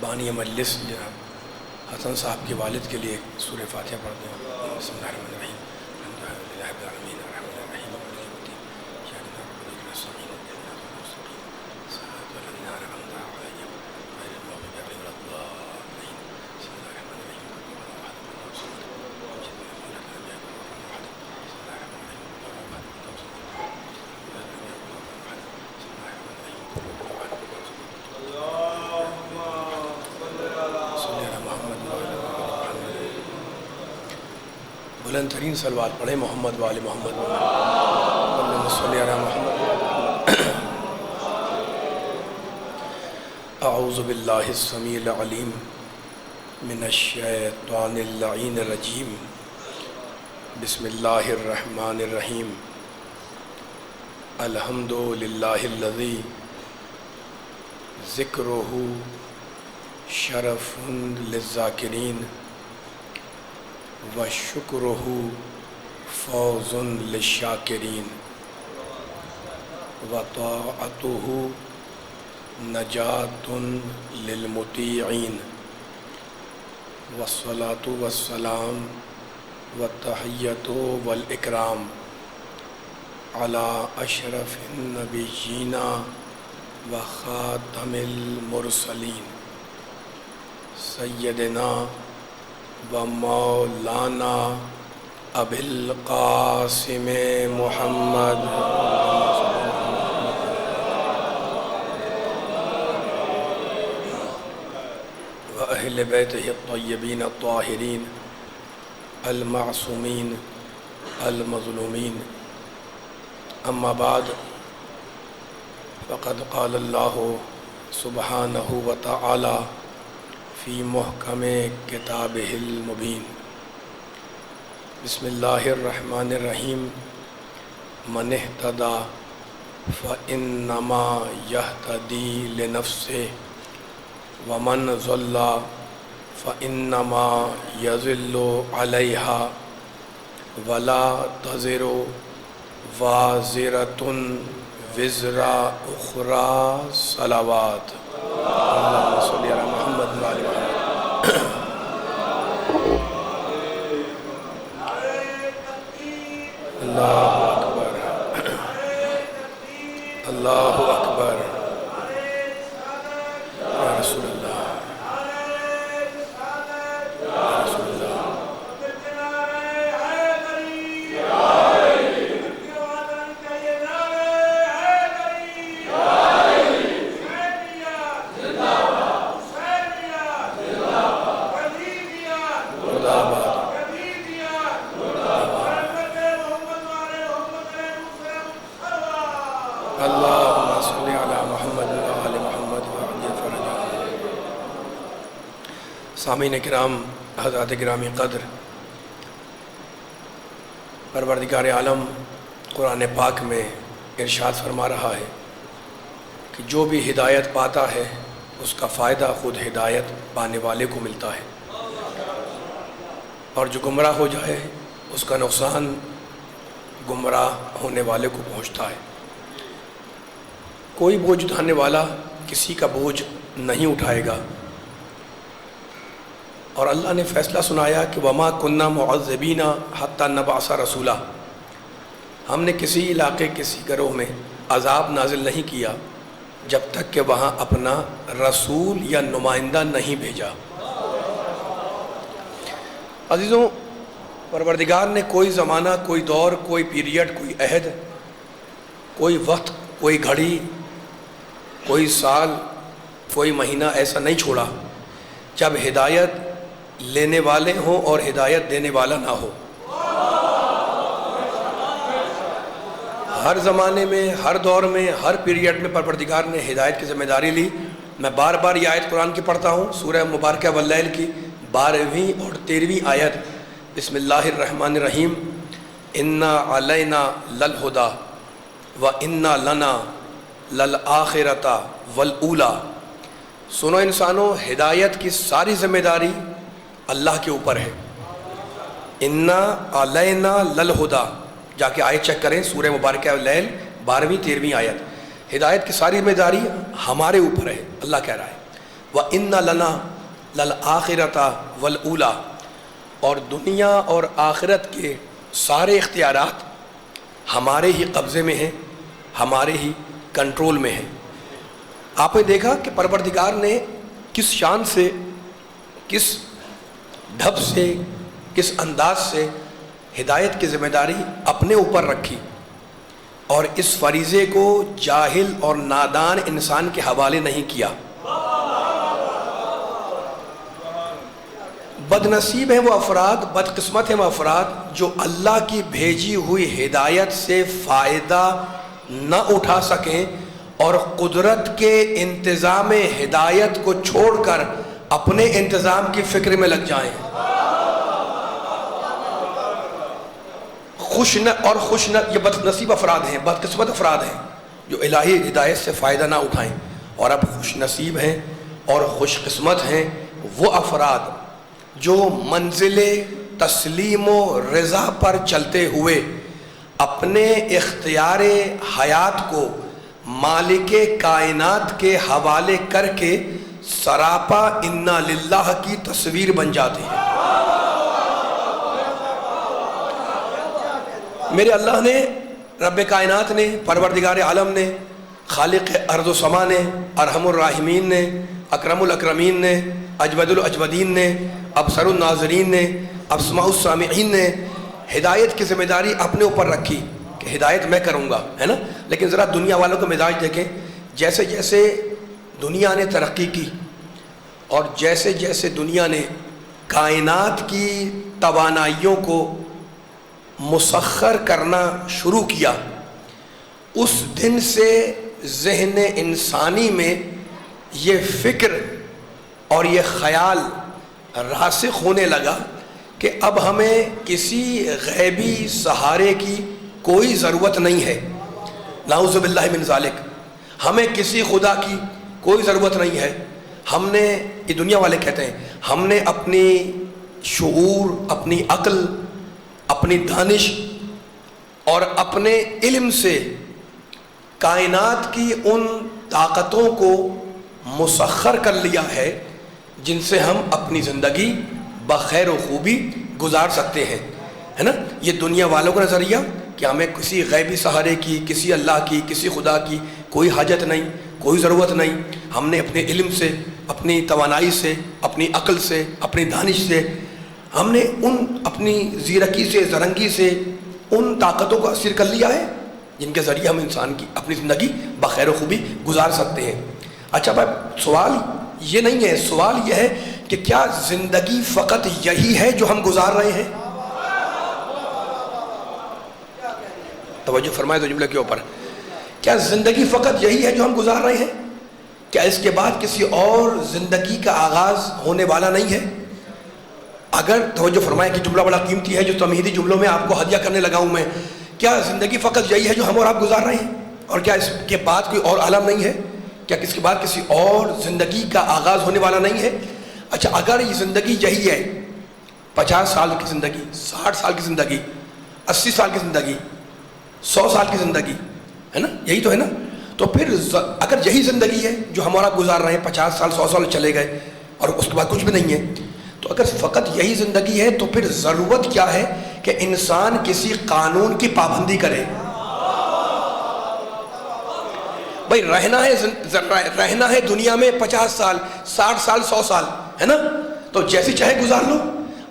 بانی مجلس جناب حسن صاحب کے والد کے لیے سورہ فاتحہ پڑھ دیں. بسم اللہ الرحمن الرحیم. الحمدللہ رب العالمین الرحمن الرحیم مالک یوم الدین ایاک نعبد و ایاک نستعین اهدنا الصراط المستقیم صراط الذین انعمت علیہم غیر المغضوب علیہم ولا الضالین. بسم اللہ الرحمن الرحیم. بلند ترین صلوات پڑھیں محمد وآل محمد. اللہم صلی علی محمد. اعوذ باللہ السمیع العلیم من الشیطان اللعین الرجیم. بسم اللہ الرحمن الرحیم. الحمد للہ الذی ذکرہ شرف للذاکرین وشکرہ فوز للشاکرین وطاعتہ نجات للمطیعین والصلاة والسلام والتحیۃ والاکرام علی اشرف النبیین وخاتم المرسلین سیدنا و مولانا ابی القاسم محمد و اہل بیتہ الطیبین الطاہرین المعصومین المظلومین. اما بعد فقد قال اللہ سبحانہ وتعالی فی محکم کتابہ المبین. بسم اللہ الرحمن الرحیم. من اہتدی فإنما یہتدی لنفسہ ومن ضل فإنما یضل علیہا ولا تزر وازرۃ وزر اخری. صلوات. اللہم صلی علی محمد وآل محمد. اللہ اکبر اللہ اکبر. یا رسول اللہ یا رسول اللہ. سامعین کرام، حضرات گرامی قدر، پروردگار عالم قرآن پاک میں ارشاد فرما رہا ہے کہ جو بھی ہدایت پاتا ہے اس کا فائدہ خود ہدایت پانے والے کو ملتا ہے، اور جو گمراہ ہو جائے اس کا نقصان گمراہ ہونے والے کو پہنچتا ہے. کوئی بوجھ اٹھانے والا کسی کا بوجھ نہیں اٹھائے گا. اور اللہ نے فیصلہ سنایا کہ وما کننا معذبین حتی نبعث رسولا. ہم نے کسی علاقے کسی گروہ میں عذاب نازل نہیں کیا جب تک کہ وہاں اپنا رسول یا نمائندہ نہیں بھیجا. عزیزوں، پروردگار نے کوئی زمانہ، کوئی دور، کوئی پیریڈ، کوئی عہد، کوئی وقت، کوئی گھڑی، کوئی سال، کوئی مہینہ ایسا نہیں چھوڑا جب ہدایت لینے والے ہوں اور ہدایت دینے والا نہ ہو. ہر زمانے میں، ہر دور میں، ہر پیریڈ میں پروردگار نے ہدایت کی ذمہ داری لی. میں بار بار یہ آیت قرآن کی پڑھتا ہوں، سورہ مبارکہ واللیل کی 12ویں اور 13ویں آیت. بسم اللہ الرحمن الرحیم. انا علینا للہدی و انا لنا للآخرۃ والاولی، سنو انسانوں، ہدایت کی ساری ذمہ داری اللہ کے اوپر ہے۔ انا علینا للہدیٰ، جا کے آیت چیک کریں، سورہ مبارکہ اللیل 12ویں 13ویں آیت، ہدایت کی ساری ذمہ داری ہمارے اوپر ہے، اللہ کہہ رہا ہے۔ وَإِنَّ لَنَا لَلْآخِرَةَ وَالْأُولَىٰ، اور دنیا اور آخرت کے سارے اختیارات ہمارے ہی قبضے میں ہیں، ہمارے ہی کنٹرول میں ہیں۔ آپ نے دیکھا کہ پروردگار نے کس شان سے، کس ڈھب سے، کس انداز سے ہدایت کی ذمہ داری اپنے اوپر رکھی، اور اس فریضے کو جاہل اور نادان انسان کے حوالے نہیں کیا۔ بد نصیب ہیں وہ افراد، بد قسمت ہیں وہ افراد جو اللہ کی بھیجی ہوئی ہدایت سے فائدہ نہ اٹھا سکیں اور قدرت کے انتظام ہدایت کو چھوڑ کر اپنے انتظام کی فکر میں لگ جائیں۔ یہ بد نصیب افراد ہیں، بد قسمت افراد ہیں جو الہی ہدایت سے فائدہ نہ اٹھائیں، اور اب خوش نصیب ہیں اور خوش قسمت ہیں وہ افراد جو منزل تسلیم و رضا پر چلتے ہوئے اپنے اختیار حیات کو مالک کائنات کے حوالے کر کے سراپا انا للہ کی تصویر بن جاتے ہیں۔ میرے اللہ نے، رب کائنات نے، پروردگار عالم نے، خالق ارض و سما نے، ارحم الراحمین نے، اکرم الاکرمین نے، اجود الاجودین نے، ابصر الناظرین نے، اسماع السامعین نے ہدایت کی ذمہ داری اپنے اوپر رکھی کہ ہدایت میں کروں گا، ہے نا۔ لیکن ذرا دنیا والوں کا مزاج دیکھیں، جیسے جیسے دنیا نے ترقی کی اور جیسے جیسے دنیا نے کائنات کی توانائیوں کو مسخر کرنا شروع کیا، اس دن سے ذہن انسانی میں یہ فکر اور یہ خیال راسخ ہونے لگا کہ اب ہمیں کسی غیبی سہارے کی کوئی ضرورت نہیں ہے، نعوذ باللہ من ذالک، ہمیں کسی خدا کی کوئی ضرورت نہیں ہے۔ ہم نے، یہ دنیا والے کہتے ہیں، ہم نے اپنی شعور، اپنی عقل، اپنی دانش اور اپنے علم سے کائنات کی ان طاقتوں کو مسخر کر لیا ہے جن سے ہم اپنی زندگی بخیر و خوبی گزار سکتے ہیں، ہے نا۔ یہ دنیا والوں کا نظریہ کہ ہمیں کسی غیبی سہارے کی، کسی اللہ کی، کسی خدا کی کوئی حاجت نہیں، کوئی ضرورت نہیں، ہم نے اپنے علم سے، اپنی توانائی سے، اپنی عقل سے، اپنی دانش سے، ہم نے ان اپنی زیرکی سے، زرنگی سے ان طاقتوں کو حاصل کر لیا ہے جن کے ذریعے ہم انسان کی اپنی زندگی بخیر و خوبی گزار سکتے ہیں۔ اچھا بھائی، سوال یہ نہیں ہے، سوال یہ ہے کہ کیا زندگی فقط یہی ہے جو ہم گزار رہے ہیں؟ توجہ فرمائے تو جملے کے اوپر، کیا زندگی فقط یہی ہے جو ہم گزار رہے ہیں؟ کیا اس کے بعد کسی اور زندگی کا آغاز ہونے والا نہیں ہے؟ اگر توجہ فرمائے کہ جملہ بڑا قیمتی ہے جو تمہیدی جملوں میں آپ کو ہدیہ کرنے لگا ہوں میں، کیا زندگی فقط یہی ہے جو ہم اور آپ گزار رہے ہیں، اور کیا اس کے بعد کوئی اور عالم نہیں ہے؟ کیا اس کے بعد کسی اور زندگی کا آغاز ہونے والا نہیں ہے؟ اچھا، اگر یہ زندگی یہی ہے، 50 سال کی زندگی، 60 سال کی زندگی، 80 سال کی زندگی، 100 سال کی زندگی، ہے نا، یہی تو ہے نا، تو پھر اگر یہی زندگی ہے جو ہم اور آپ گزار رہے ہیں، 50 سال 100 سال چلے گئے اور اس کے بعد کچھ بھی نہیں ہے، تو اگر فقط یہی زندگی ہے تو پھر ضرورت کیا ہے کہ انسان کسی قانون کی پابندی کرے؟ بھائی رہنا ہے دنیا میں 50 سال 60 سال 100 سال، ہے نا، تو جیسی چاہے گزار لو۔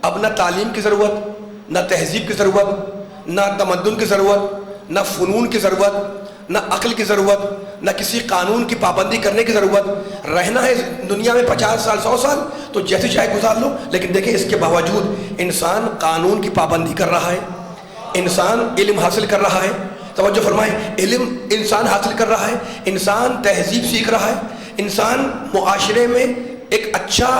اب نہ تعلیم کی ضرورت، نہ تہذیب کی ضرورت، نہ تمدن کی ضرورت، نہ فنون کی ضرورت، نہ عقل کی ضرورت، نہ کسی قانون کی پابندی کرنے کی ضرورت۔ رہنا ہے دنیا میں 50 سال 100 سال تو جیسے چاہے گزار لو۔ لیکن دیکھیں اس کے باوجود انسان قانون کی پابندی کر رہا ہے، انسان علم حاصل کر رہا ہے، توجہ فرمائیں، علم انسان حاصل کر رہا ہے، انسان تہذیب سیکھ رہا ہے، انسان معاشرے میں ایک اچھا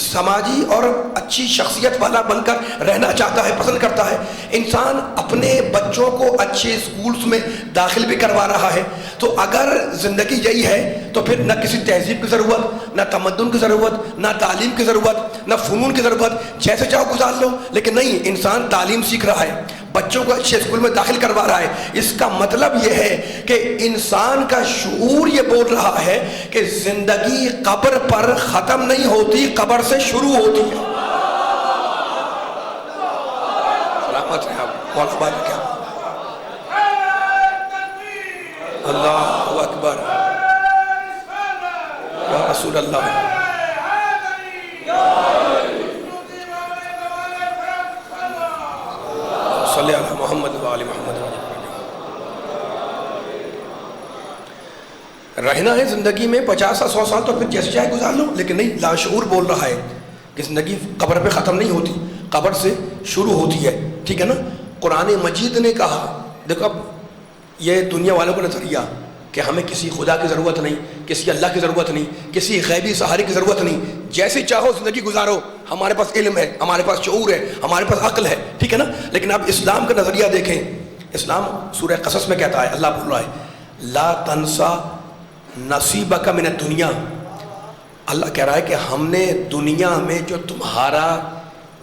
سماجی اور اچھی شخصیت والا بن کر رہنا چاہتا ہے، پسند کرتا ہے، انسان اپنے بچوں کو اچھے اسکولز میں داخل بھی کروا رہا ہے، تو اگر زندگی یہی ہے تو پھر نہ کسی تہذیب کی ضرورت، نہ تمدن کی ضرورت، نہ تعلیم کی ضرورت، نہ فنون کی ضرورت، جیسے چاہو گزار لو. لیکن نہیں، انسان تعلیم سیکھ رہا ہے، بچوں کو اچھے اسکول میں داخل کروا رہا ہے. اس کا مطلب یہ ہے کہ انسان کا شعور یہ بول رہا ہے کہ زندگی قبر پر ختم نہیں ہوتی، قبر سے شروع ہوتی ہے. سلامت رہے آپ مولا بات کیا. اللہ اکبر یا رسول اللہ. صلی اللہ محمد و آل محمد. رہنا ہے زندگی میں 50 سال 100 سال تو پھر جیسے چاہے گزار لو. لیکن نہیں، لاشعور بول رہا ہے کہ زندگی قبر پہ ختم نہیں ہوتی، قبر سے شروع ہوتی ہے. ٹھیک ہے نا. قرآن مجید نے کہا، دیکھو اب یہ دنیا والوں کا نظریہ کہ ہمیں کسی خدا کی ضرورت نہیں، کسی اللہ کی ضرورت نہیں، کسی غیبی سہارے کی ضرورت نہیں، جیسے چاہو زندگی گزارو، ہمارے پاس علم ہے، ہمارے پاس شعور ہے، ہمارے پاس عقل ہے. ٹھیک ہے نا. لیکن اب اسلام کا نظریہ دیکھیں. اسلام سورہ قصص میں کہتا ہے، اللہ بول رہا ہے لا تنسا نصیبک من الدنیا. اللہ کہہ رہا ہے کہ ہم نے دنیا میں جو تمہارا،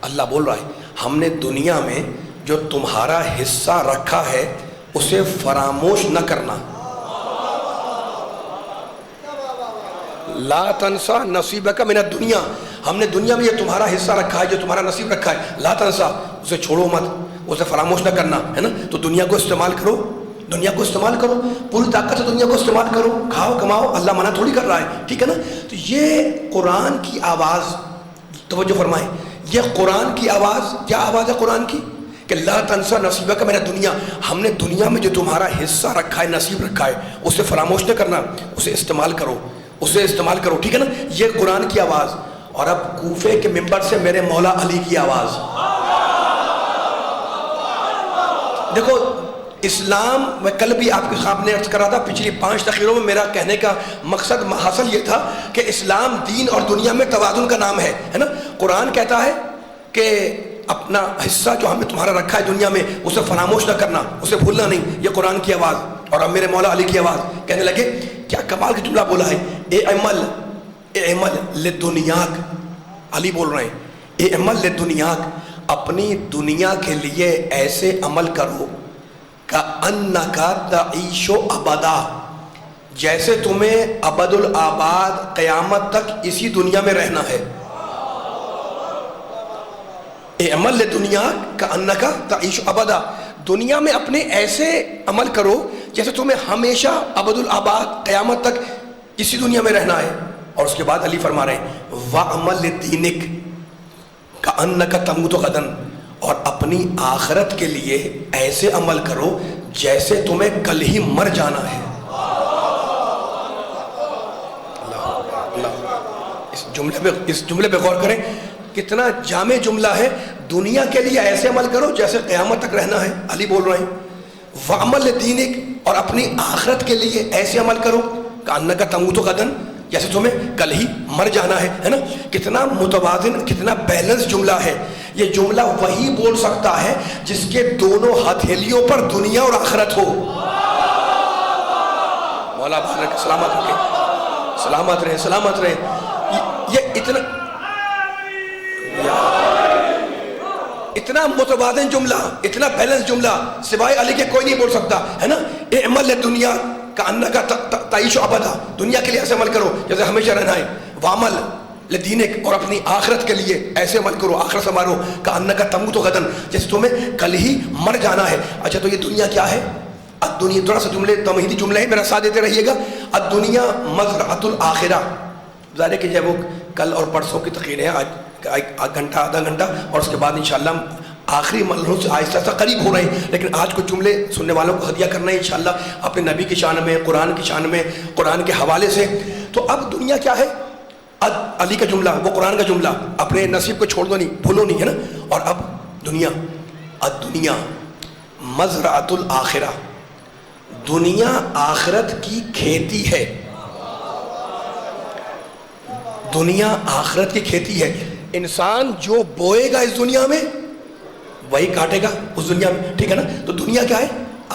اللہ بول رہا ہے ہم نے دنیا میں جو تمہارا حصہ رکھا ہے اسے فراموش نہ کرنا. لا تنسا نصیبک من الدنیا. ہم نے دنیا میں یہ تمہارا حصہ رکھا ہے، جو تمہارا نصیب رکھا ہے، لا تنسا، اسے چھوڑو مت، اسے فراموش نہ کرنا. ہے نا. تو دنیا کو استعمال کرو، دنیا کو استعمال کرو، پوری طاقت سے دنیا کو استعمال کرو، کھاؤ کماؤ، اللہ منع تھوڑی کر رہا ہے. ٹھیک ہے نا. تو یہ قرآن کی آواز، توجہ فرمائیں، یہ قرآن کی آواز. کیا آواز ہے قرآن کی؟ کہ لا تنسا نصیبک من الدنیا. ہم نے دنیا میں جو تمہارا حصہ رکھا ہے، نصیب رکھا ہے، اسے فراموش نہ کرنا، اسے استعمال کرو، اسے استعمال کرو. ٹھیک ہے نا. یہ قرآن کی آواز. اور اب کوفے کے منبر سے میرے مولا علی کی آواز. دیکھو اسلام، میں کل بھی آپ کے سامنے عرض کر رہا تھا، پچھلی 5 تقریروں میں میرا کہنے کا مقصد حاصل یہ تھا کہ اسلام دین اور دنیا میں توازن کا نام ہے نا. قرآن کہتا ہے کہ اپنا حصہ جو ہمیں تمہارا رکھا ہے دنیا میں اسے فراموش نہ کرنا، اسے بھولنا نہیں. یہ قرآن کی آواز. اور اب میرے مولا علی کی آواز کہنے لگے، کیا کمال کی جملہ بولا ہے، اعمل لدنیاک. علی بول رہے ہیں اعمل لدنیاک، اپنی دنیا کے لیے ایسے عمل کرو کأنک تعیش ابدا، جیسے تمہیں ابد الآباد قیامت تک اسی دنیا میں رہنا ہے. اعمل لدنیاک کأنک تعیش ابدا، دنیا میں اپنے ایسے عمل کرو جیسے تمہیں ہمیشہ ابد الآباد قیامت تک اسی دنیا میں رہنا ہے. اور اس کے بعد علی فرما رہے ہیں وَعَمَلْ لِدِّينِكَ كَأَنَّكَ تَمُوتُ غَدًا، اور اپنی آخرت کے لیے ایسے عمل کرو جیسے تمہیں کل ہی مر جانا ہے. اس جملے پہ غور کریں، کتنا جامع جملہ ہے. دنیا کے لیے ایسے عمل کرو جیسے قیامت تک رہنا ہے. علی بول رہے ہیں وَعَمَلْ لِدِّينِكَ، اور اپنی آخرت کے لیے ایسے عمل کرو كَأَنَّكَ تَمُوتُ غَدًا، جیسے تمہیں کل ہی مر جانا ہے نا. کتنا متوازن، کتنا بیلنس جملہ ہے. یہ جملہ وہی بول سکتا ہے جس کے دونوں ہتھیلیوں پر دنیا اور آخرت ہو. مولا بارک سلامت رکھے، سلامت رہے، سلامت رہے. یہ اتنا متوازن جملہ، اتنا بیلنس جملہ سوائے علی کے کوئی نہیں بول سکتا ہے نا. اعمل للدنیا کأنک تعیش ابدا، دنیا کے لیے ایسے عمل کرو جیسے ہمیشہ رہنا ہے. وعمل لدینک، اور اپنی آخرت کے لیے ایسے عمل کرو، آخرت سنوارو کأنک تموت غدا، جیسے تمہیں کل ہی مر جانا ہے. اچھا تو یہ دنیا کیا ہے؟ الدنیا، تھوڑا سا جملے تمہیدی جملے ہیں، میرا ساتھ دیتے رہیے گا. الدنیا مزرعۃ الآخرہ. ظاہر ہے کہ جب وہ کل اور پرسوں کی تقریر ہے، آج گھنٹہ آدھا گھنٹہ، اور اس کے بعد انشاءاللہ آخری مرحلوں سے آہستہ آہستہ قریب ہو رہے ہیں. لیکن آج کچھ جملے سننے والوں کو ہدیہ کرنا ہے انشاءاللہ اپنے نبی کی شان میں، قرآن کی شان میں، قرآن کے حوالے سے. تو اب دنیا کیا ہے؟ علی کا جملہ، وہ قرآن کا جملہ، اپنے نصیب کو چھوڑ دو نہیں، بھولو نہیں، ہے نا. اور اب دنیا، الدنیا مزرعۃ الآخرہ، دنیا آخرت کی کھیتی ہے. دنیا آخرت کی کھیتی ہے. انسان جو بوئے گا اس دنیا میں وہی کاٹے گا اس دنیا میں, ٹھیک ہے نا. تو دنیا کیا ہے؟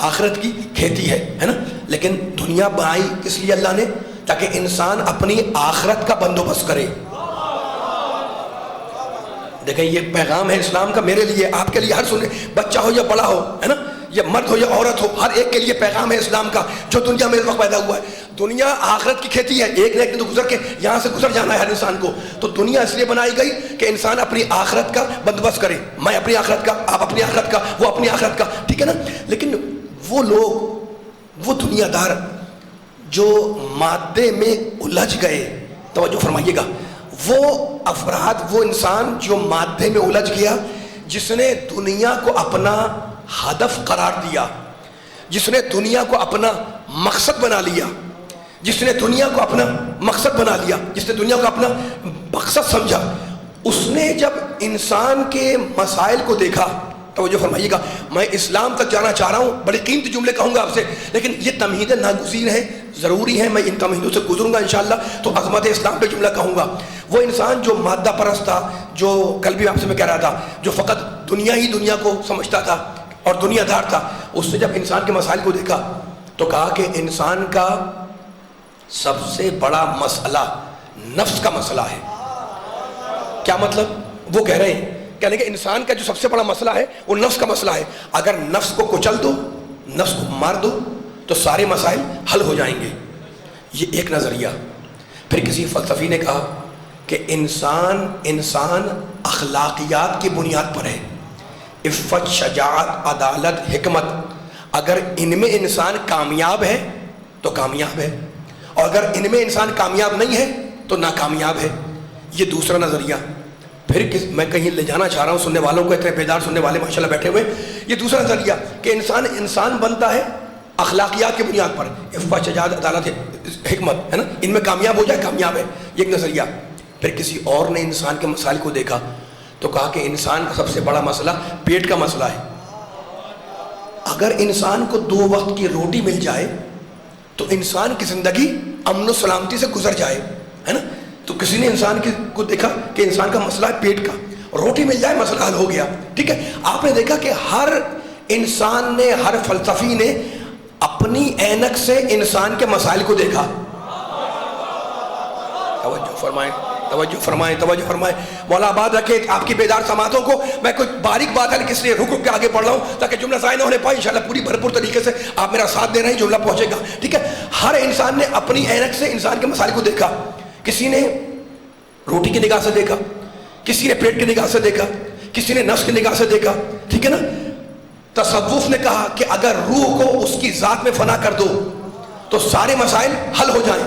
آخرت کی کھیتی ہے نا. لیکن دنیا بنائی اس لیے اللہ نے تاکہ انسان اپنی آخرت کا بندوبست کرے. دیکھیں یہ پیغام ہے اسلام کا میرے لیے, آپ کے لیے, ہر سننے بچہ ہو یا بڑا ہو, ہے نا, یا مرد ہو یا عورت ہو, ہر ایک کے لیے پیغام ہے اسلام کا جو دنیا میں اس وقت پیدا ہوا ہے. دنیا آخرت کی کھیتی ہے, ایک نہ ایک دن تو گزر کے یہاں سے گزر جانا ہے ہر انسان کو. تو دنیا اس لیے بنائی گئی کہ انسان اپنی آخرت کا بندوبست کرے, میں اپنی آخرت کا, آپ اپنی آخرت کا, وہ اپنی آخرت کا, ٹھیک ہے نا. لیکن وہ لوگ, وہ دنیا دار جو مادے میں الجھ گئے, توجہ فرمائیے گا, وہ افراد, وہ انسان جو مادے میں الجھ گیا, جس نے دنیا کو اپنا ہدف قرار دیا, جس نے دنیا کو اپنا مقصد بنا لیا, جس نے دنیا کو اپنا مقصد بنا لیا, جس نے دنیا کو اپنا مقصد سمجھا, اس نے جب انسان کے مسائل کو دیکھا, توجہ فرمائیے گا, میں اسلام تک جانا چاہ رہا ہوں, بڑے قیمتی جملے کہوں گا آپ سے, لیکن یہ تمہیدیں ناگزیر ہیں, ضروری ہیں, میں ان تمہیدوں سے گزروں گا انشاءاللہ, تو عظمت اسلام پہ جملہ کہوں گا. وہ انسان جو مادہ پرست تھا, جو کل بھی آپ سے میں کہہ رہا تھا, جو فقط دنیا ہی دنیا کو سمجھتا تھا اور دنیا دار تھا, اس نے جب انسان کے مسائل کو دیکھا تو کہا کہ انسان کا سب سے بڑا مسئلہ نفس کا مسئلہ ہے. کیا مطلب؟ وہ کہہ رہے ہیں کہنے کہ انسان کا جو سب سے بڑا مسئلہ ہے وہ نفس کا مسئلہ ہے. اگر نفس کو کچل دو, نفس کو مار دو, تو سارے مسائل حل ہو جائیں گے. یہ ایک نظریہ. پھر کسی فلسفی نے کہا کہ انسان اخلاقیات کی بنیاد پر ہے, عفت, شجاعت, عدالت, حکمت, اگر ان میں انسان کامیاب ہے تو کامیاب ہے, اور اگر ان میں انسان کامیاب نہیں ہے تو ناکامیاب ہے. یہ دوسرا نظریہ. پھر میں کہیں لے جانا چاہ رہا ہوں سننے والوں کو, اتنے بیدار سننے والے ماشاءاللہ بیٹھے ہوئے. یہ دوسرا نظریہ کہ انسان بنتا ہے اخلاقیات کی بنیاد پر, عفت, شجاعت, عدالت, حکمت, ہے نا, ان میں کامیاب ہو جائے کامیاب ہے. یہ ایک نظریہ. پھر کسی اور نے انسان کے مسائل کو دیکھا تو کہا کہ انسان کا سب سے بڑا مسئلہ پیٹ کا مسئلہ ہے. اگر انسان کو 2 وقت کی روٹی مل جائے تو انسان کی زندگی امن و سلامتی سے گزر جائے, ہے نا. تو کسی نے انسان کو دیکھا کہ انسان کا مسئلہ ہے پیٹ کا, روٹی مل جائے مسئلہ حل ہو گیا, ٹھیک ہے. آپ نے دیکھا کہ ہر انسان نے, ہر فلسفی نے اپنی اینک سے انسان کے مسائل کو دیکھا. توجہ فرمائیں, توجہ فرمائیں, توجہ فرمائیں. مولا آباد رکھے آپ کی بیدار سماعتوں کو. میں کوئی باریک بات ہے کس لیے رک کے آگے پڑھ رہا ہوں تاکہ جملہ ضائع نہ ہونے پائے. انشاءاللہ پوری بھرپور طریقے سے آپ میرا ساتھ دے رہے ہیں, جملہ پہنچے گا, ٹھیک ہے. ہر انسان نے اپنی اینک سے انسان کے مسائل کو دیکھا. کسی نے روٹی کی نگاہ سے دیکھا, کسی نے پیٹ کی نگاہ سے دیکھا, کسی نے نفس کی نگاہ سے دیکھا, ٹھیک ہے نا. تصوف نے کہا کہ اگر روح کو اس کی ذات میں فنا کر دو تو سارے مسائل حل ہو جائیں.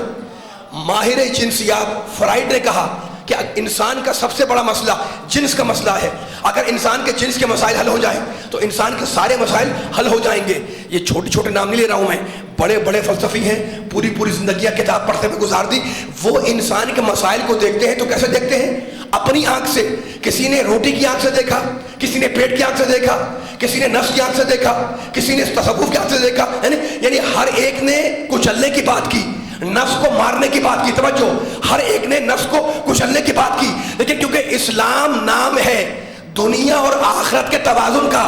ماہر جنسیات فرائڈ نے کہا کہ انسان کا سب سے بڑا مسئلہ جنس کا مسئلہ ہے, اگر انسان کے جنس کے مسائل حل ہو جائیں تو انسان کے سارے مسائل حل ہو جائیں گے. یہ چھوٹے چھوٹے نام نہیں لے رہا ہوں میں, بڑے بڑے فلسفی ہیں, پوری زندگیاں کتاب پڑھتے ہوئے گزار دی. وہ انسان کے مسائل کو دیکھتے ہیں تو کیسے دیکھتے ہیں؟ اپنی آنکھ سے. کسی نے روٹی کی آنکھ سے دیکھا, کسی نے پیٹ کی آنکھ سے دیکھا, کسی نے نفس کی آنکھ سے دیکھا, کسی نے تصوف کی آنکھ سے دیکھا, یعنی ہر ایک نے کچلنے کی بات کی, نفس کو مارنے کی بات کی. توجہ, ہر ایک نے نفس کو کچلنے کی بات کی. لیکن کیونکہ اسلام نام ہے دنیا اور آخرت کے توازن کا,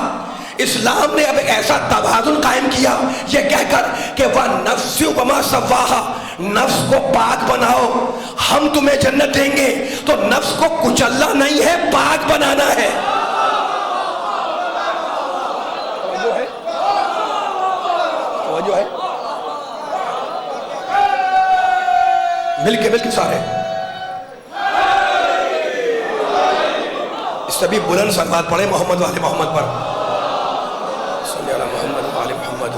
اسلام نے اب ایسا توازن قائم کیا یہ کہہ کر کہ وَالنَّفْسِ وَمَا سَوَّاهَا, نفس کو پاک بناؤ, ہم تمہیں جنت دیں گے. تو نفس کو کچلنا نہیں ہے, پاک بنانا ہے. توجہ ہے, مل کے سارے اس سے بھی بلند صلوات پڑھیں محمد والے محمد پر. صلی اللہ محمد والے محمد.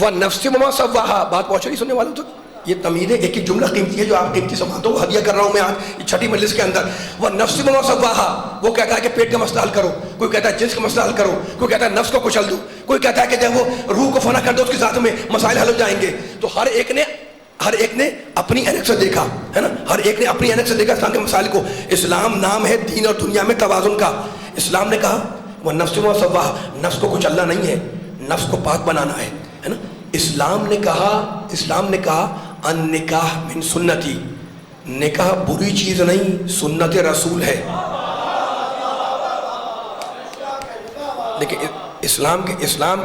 وَالنَّفْسِ وَمَا سَوَّاهَا, بات پہنچ رہی سننے والوں تک. یہ تمہیدیں ایک ایک جملہ قیمتی ہے جو آپ قیمتی سماعتوں کو ہدیہ کر رہا ہوں میں آج چھٹی مجلس کے اندر. وَالنَّفْسِ وَمَا سَوَّاهَا, وہ کہتا ہے کہ پیٹ کا مسئلہ حل کرو, کوئی کہتا ہے جنس کا مسئلہ حل کرو, کوئی کہتا ہے نفس کو کچل دو, کوئی کہتا ہے کہ جب وہ روح کو فنا کر دو اس کی ذات میں مسائل حل ہو جائیں گے. تو ہر ایک نے اپنی اینک سے دیکھا, ہے نا, ہر ایک نے اپنی اینک سے دیکھا اسلام کے مسائل کو. اسلام نام ہے دین اور دنیا میں توازن کا. اسلام نے کہا وہ نفس وما سواہا, نفس کو کچلنا نہیں ہے, نفس کو پاک بنانا ہے نا. اسلام نے کہا ان نکاح من سنتی، نکاح بری چیز نہیں، سنت رسول ہے. لیکن اسلام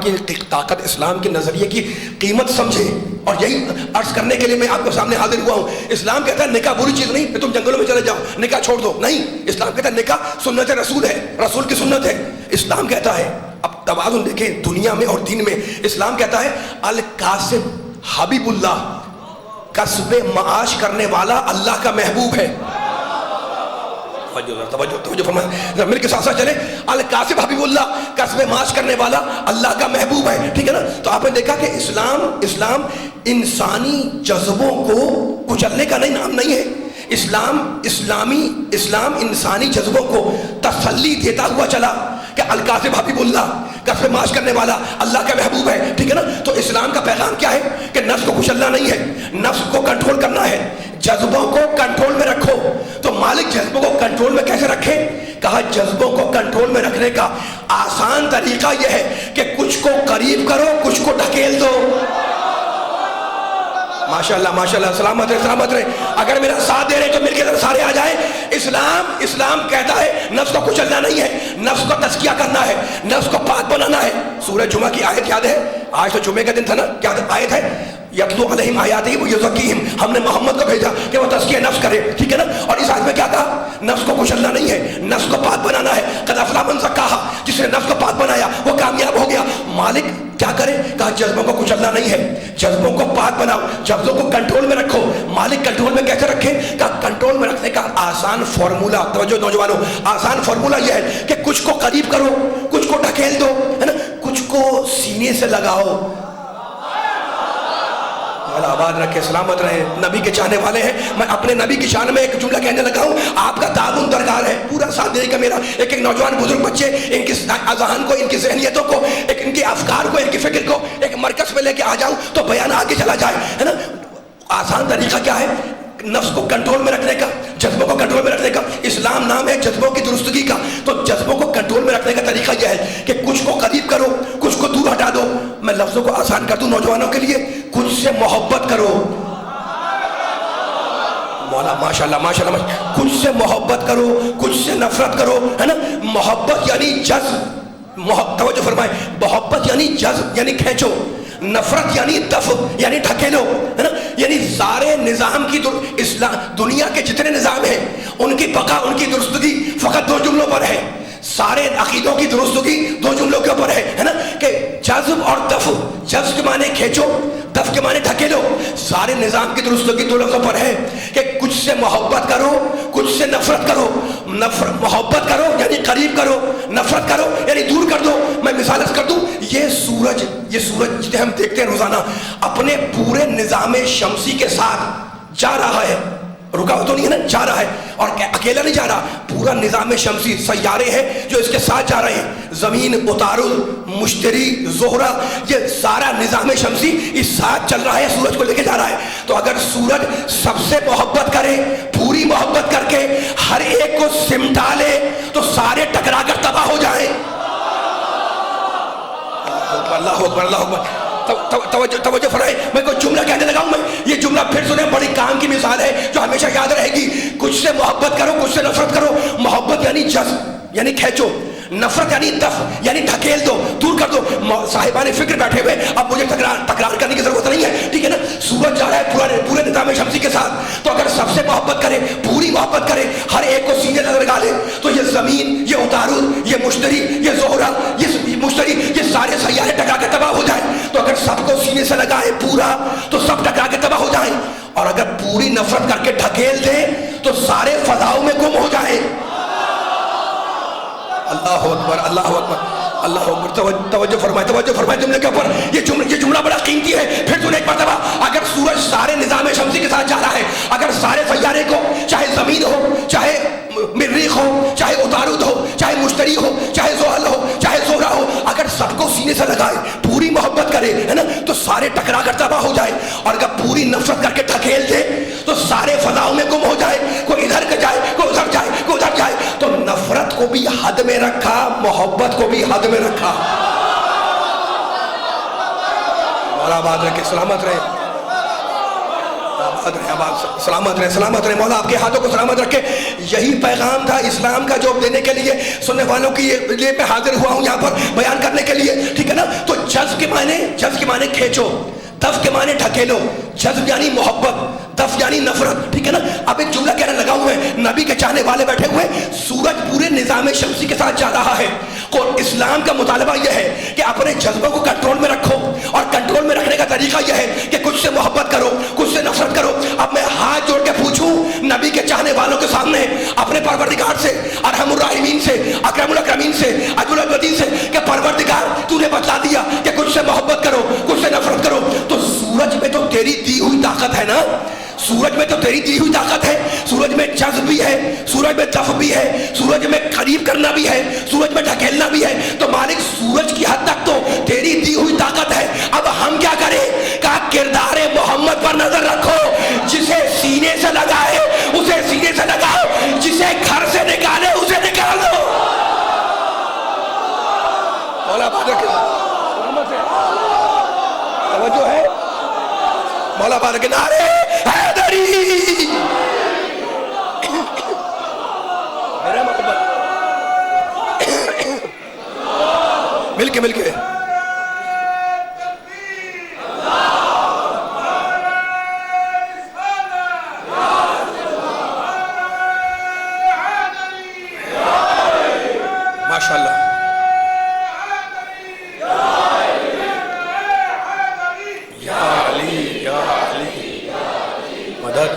کی طاقت، اسلام کے نظریے کی قیمت سمجھے، اور یہی عرض کرنے کے لیے میں آپ کو سامنے حاضر ہوا ہوں. اسلام کہتا ہے نکاح بری چیز نہیں کہ تم جنگلوں میں چلے جاؤ نکاح چھوڑ دو، نہیں. اسلام کہتا ہے نکاح سنت رسول ہے، رسول کی سنت ہے. اسلام کہتا ہے، اب توازن دیکھیں دنیا میں اور دین میں. اسلام کہتا ہے القاسب حبیب اللہ، کسب معاش کرنے والا اللہ کا محبوب ہے. توجہ فرمائیں، مل کے ساتھ ساتھ چلے. القاسب حبیب اللہ، کسب معاش کرنے والا اللہ کا محبوب ہے. ٹھیک ہے نا. تو آپ نے دیکھا کہ اسلام انسانی جذبوں کو کچلنے کا نام نہیں ہے. اسلام انسانی جذبوں کو تسلی دیتا ہوا چلا کہ القاسب حبیب اللہ، کسب معاش کرنے والا اللہ کا محبوب ہے. ٹھیک ہے نا. تو اسلام کا پیغام کیا ہے کہ نفس کو کچلنا نہیں ہے، نفس کو کنٹرول کرنا ہے، جذبوں کو کنٹرول میں رکھو. تو مالک جذبوں کو کنٹرول میں کیسے رکھے؟ کہا جذبوں کو کنٹرول میں رکھنے کا آسان طریقہ یہ ہے کہ کچھ کو قریب کرو، کچھ کو ڈھکیل دو. ماشاءاللہ ماشاءاللہ، سلامت رہے سلامت رہے. اگر میرا ساتھ دے رہے تو مل کے سارے آ جائیں. اسلام کہتا ہے نفس کو کچلنا نہیں ہے، نفس کو تزکیہ کرنا ہے، نفس کو پاک بنانا ہے. سورہ جمعہ کی آیت یاد ہے؟ آج تو جمعے کا دن تھا نا. کیا آیت ہے؟ یتلو علیہم آیاتہ ویزکیہم. ہم نے محمد کو بھیجا کہ وہ تزکیہ نفس کرے. ٹھیک ہے نا. اور اس آیت میں کیا کہا؟ نفس کو کچلنا نہیں ہے، نفس کو پاک بنانا ہے. قد افلح من زکاہا، جس نے نفس کو پاک بنایا وہ کامیاب ہو گیا. مالک کیا کرے؟ کہا جذبوں کو کچلنا نہیں ہے، جذبوں کو پاک بناؤ، جذبوں کو کنٹرول میں رکھو. مالک کنٹرول میں کیسے رکھے؟ کہا کنٹرول میں رکھنے کا آسان فارمولا، توجہ نوجوانوں، آسان فارمولا یہ ہے کہ کچھ کو قریب کرو، کچھ کو ڈھکیل دو، ہے نا. کچھ کو سینے سے لگاؤ. اللہ آباد رکھے، سلامت رہے. نبی کے چاہنے والے ہیں. میں اپنے نبی کی شان میں ایک جملہ کہنے لگا ہوں. آپ کا تعاون درکار ہے، پورا ساتھ دینے کا میرا. ایک نوجوان بزرگ بچے ان کی اذہان کو، ان کی ذہنیتوں کو، ایک ان کے افکار کو، ان کی فکر کو ایک مرکز پہ لے کے آ جاؤں تو بیان آگے چلا جائے، ہے نا. آسان طریقہ کیا ہے نفس کو کنٹرول میں رکھنے کا، جذبوں کو کنٹرول میں رکھنے کا؟ اسلام نام ہے جذبوں کی درستگی کا. تو جذبوں کو کنٹرول میں رکھنے کا طریقہ یہ ہے کہ کچھ کو قریب کرو، کچھ کو دور ہٹا دو. میں لفظوں کو آسان کر دوں نوجوانوں کے لیے. کچھ سے محبت کرو. مولا ماشاءاللہ ماشاءاللہ. کچھ سے محبت کرو، کچھ سے نفرت کرو، ہے نا. محبت یعنی جذب، توجہ فرمائے. محبت یعنی جذب یعنی کھینچو، نفرت یعنی دفع یعنی ڈھکیلو، ہے نا. یعنی سارے نظام کی دنیا کے جتنے نظام ہیں ان کی بقا، ان کی درستگی فقط دو جملوں پر ہے. سارے عقیدوں کی درستگی دو جملوں کے اوپر ہے نا. کہ جذب اور دفع. جذب کے معنی کھینچو، دفع کے معنی ڈھکیلو. سارے نظام کی درستگی دو لفظوں پر ہے کہ کچھ سے محبت کرو، کچھ سے نفرت کرو. محبت کرو یعنی قریب کرو، نفرت کرو یعنی دور کر دو. میں مثال کر دوں. یہ سورج جسے ہم دیکھتے ہیں روزانہ اپنے پورے نظام شمسی کے ساتھ جا رہا ہے. رکا تو نہیں ہے نا، جا رہا ہے. اور اکیلا نہیں جا رہا، پورا نظام شمسی سیارے ہیں جو اس کے ساتھ جا رہے ہیں. زمین، عطارد، مشتری، زہرہ، یہ سارا نظام شمسی اس ساتھ چل رہا ہے، سورج کو لے کے جا رہا ہے. تو اگر سورج سب سے محبت کرے، پوری محبت کر کے ہر ایک کو سمٹا لے تو سارے ٹکرا کر تباہ ہو جائیں. اللہ اکبر اللہ اکبر. توجہ فرمائے. میں کوئی جملہ کہنے لگا ہوں. میں یہ جملہ پھر سنیں، بڑی کام کی مثال ہے جو ہمیشہ یاد رہے گی. کچھ سے محبت کرو، کچھ سے نفرت کرو. محبت یعنی جذب یعنی کھینچو، نفرت یعنی دفع یعنی ڈھکیل دو، دور کر دو. صاحبان فکر بیٹھے ہوئے، اب مجھے تکرار کرنے کی ضرورت نہیں ہے. ٹھیک ہے نا. سورج جا رہا ہے پورے نظام شمسی کے ساتھ. تو اگر سب سے محبت کرے، پوری محبت کرے، ہر ایک کو سینے سے لگا لے تو یہ زمین، یہ عطارد، یہ مشتری، یہ زہرہ، یہ مشتری، یہ سارے سیارے ٹکرا کے تباہ ہو جائیں. تو اگر سب کو سینے سے لگائے پورا تو سب ٹکرا کے تباہ ہو جائیں. اور اگر پوری نفرت کر کے ڈھکیل دے تو سارے فضاؤں میں گم ہو جائیں. اللہ اکبر اللہ اکبر اللہ اکبر. توجہ فرمائے جملے کے اوپر. یہ جملہ بڑا قیمتی ہے. پھر سنیں ایک مرتبہ. اگر سورج سارے نظام شمسی کے ساتھ جا رہا ہے، اگر سارے سیارے کو، چاہے زمین ہو، چاہے مریخ ہو، چاہے عطارد ہو، چاہے مشتری ہو، چاہے زحل ہو، چاہے زہرہ ہو، اگر سب کو سینے سے لگائے، پوری محبت کرے، ہے نا، تو سارے ٹکرا کر تباہ ہو جائے. اور اگر پوری نفرت کر کے ڈھکیل دے تو سارے فضاؤں میں گم ہو جائے. کوئی ادھر کے جائے، کوئی ادھر جائے، کوئی ادھر جائے. تو نفرت کو بھی حد میں رکھا، محبت کو بھی حد میں رکھا. اور آباد رکھے، سلامت رہے، سلامت رہے، سلامت رہے، مولا آپ کے ہاتھوں کو سلامت رکھے۔ یہی پیغام تھا اسلام کا جو دینے کے لیے سننے والوں کی لیے میں حاضر ہوا ہوں یہاں پر بیان کرنے کے لیے، ٹھیک ہے نا۔ تو جذب کے معنی کھینچو، دف کے معنی ڈھکیلو، جذب یعنی محبت، دف یعنی نفرت، ٹھیک ہے نا۔ اب ایک جملہ کہنے لگا ہوئے ہیں، نبی کے چاہنے والے بیٹھے ہوئے، سورج پورے نظام شمسی کے ساتھ جا رہا ہے، اور اسلام کا مطالبہ یہ ہے کہ اپنے جذبوں کو کنٹرول میں رکھو، اور کنٹرول میں رکھنے کا طریقہ یہ ہے کہ کچھ سے محبت کرو، کچھ سے نفرت کرو۔ اب میں ہاتھ جوڑ کے پوچھوں نبی کے چاہنے والوں کے سامنے، اپنے پروردگار سے، ارحم الراحمین سے، اکرم الاکرمین سے، اجود الودین سے، کہ پروردگار تو نے بتلا دیا کہ کچھ سے محبت کرو، کچھ سے نفرت کرو، تو سورج میں تو تیری دی ہوئی طاقت ہے نا، سورج میں تو تیری دی ہوئی طاقت ہے، سورج میں جذب بھی ہے، سورج میں دفع بھی ہے، سورج میں قریب کرنا بھی ہے، سورج میں ڈھکیلنا بھی ہے، تو مالک سورج کی حد تک تو تیری دی ہوئی طاقت ہے۔ اب ہم کیا کریں؟ کہا کردار محمد پر نظر رکھو، جسے سینے سے لگائے اسے سینے سے لگاؤ، جسے گھر سے نکالے اسے نکال دو۔ مولا بارک توجہ ہے، مولا بارک نعرے حیدری، میرا محبت مل کے ماشاءاللہ، یا علی یا علی مدد،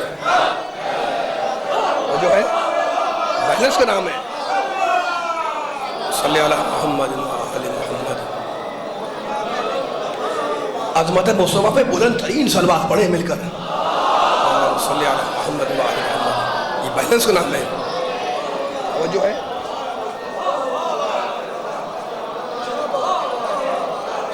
وہ جو ہے بیلنس کا نام ہے، صلی علی محمد علی محمد۔ عظمت مصطفیٰ پہ بلند ترین صلوات پڑھیں مل کر، صلی علی محمد علی محمد، یہ بیلنس کا نام ہے، وہ جو ہے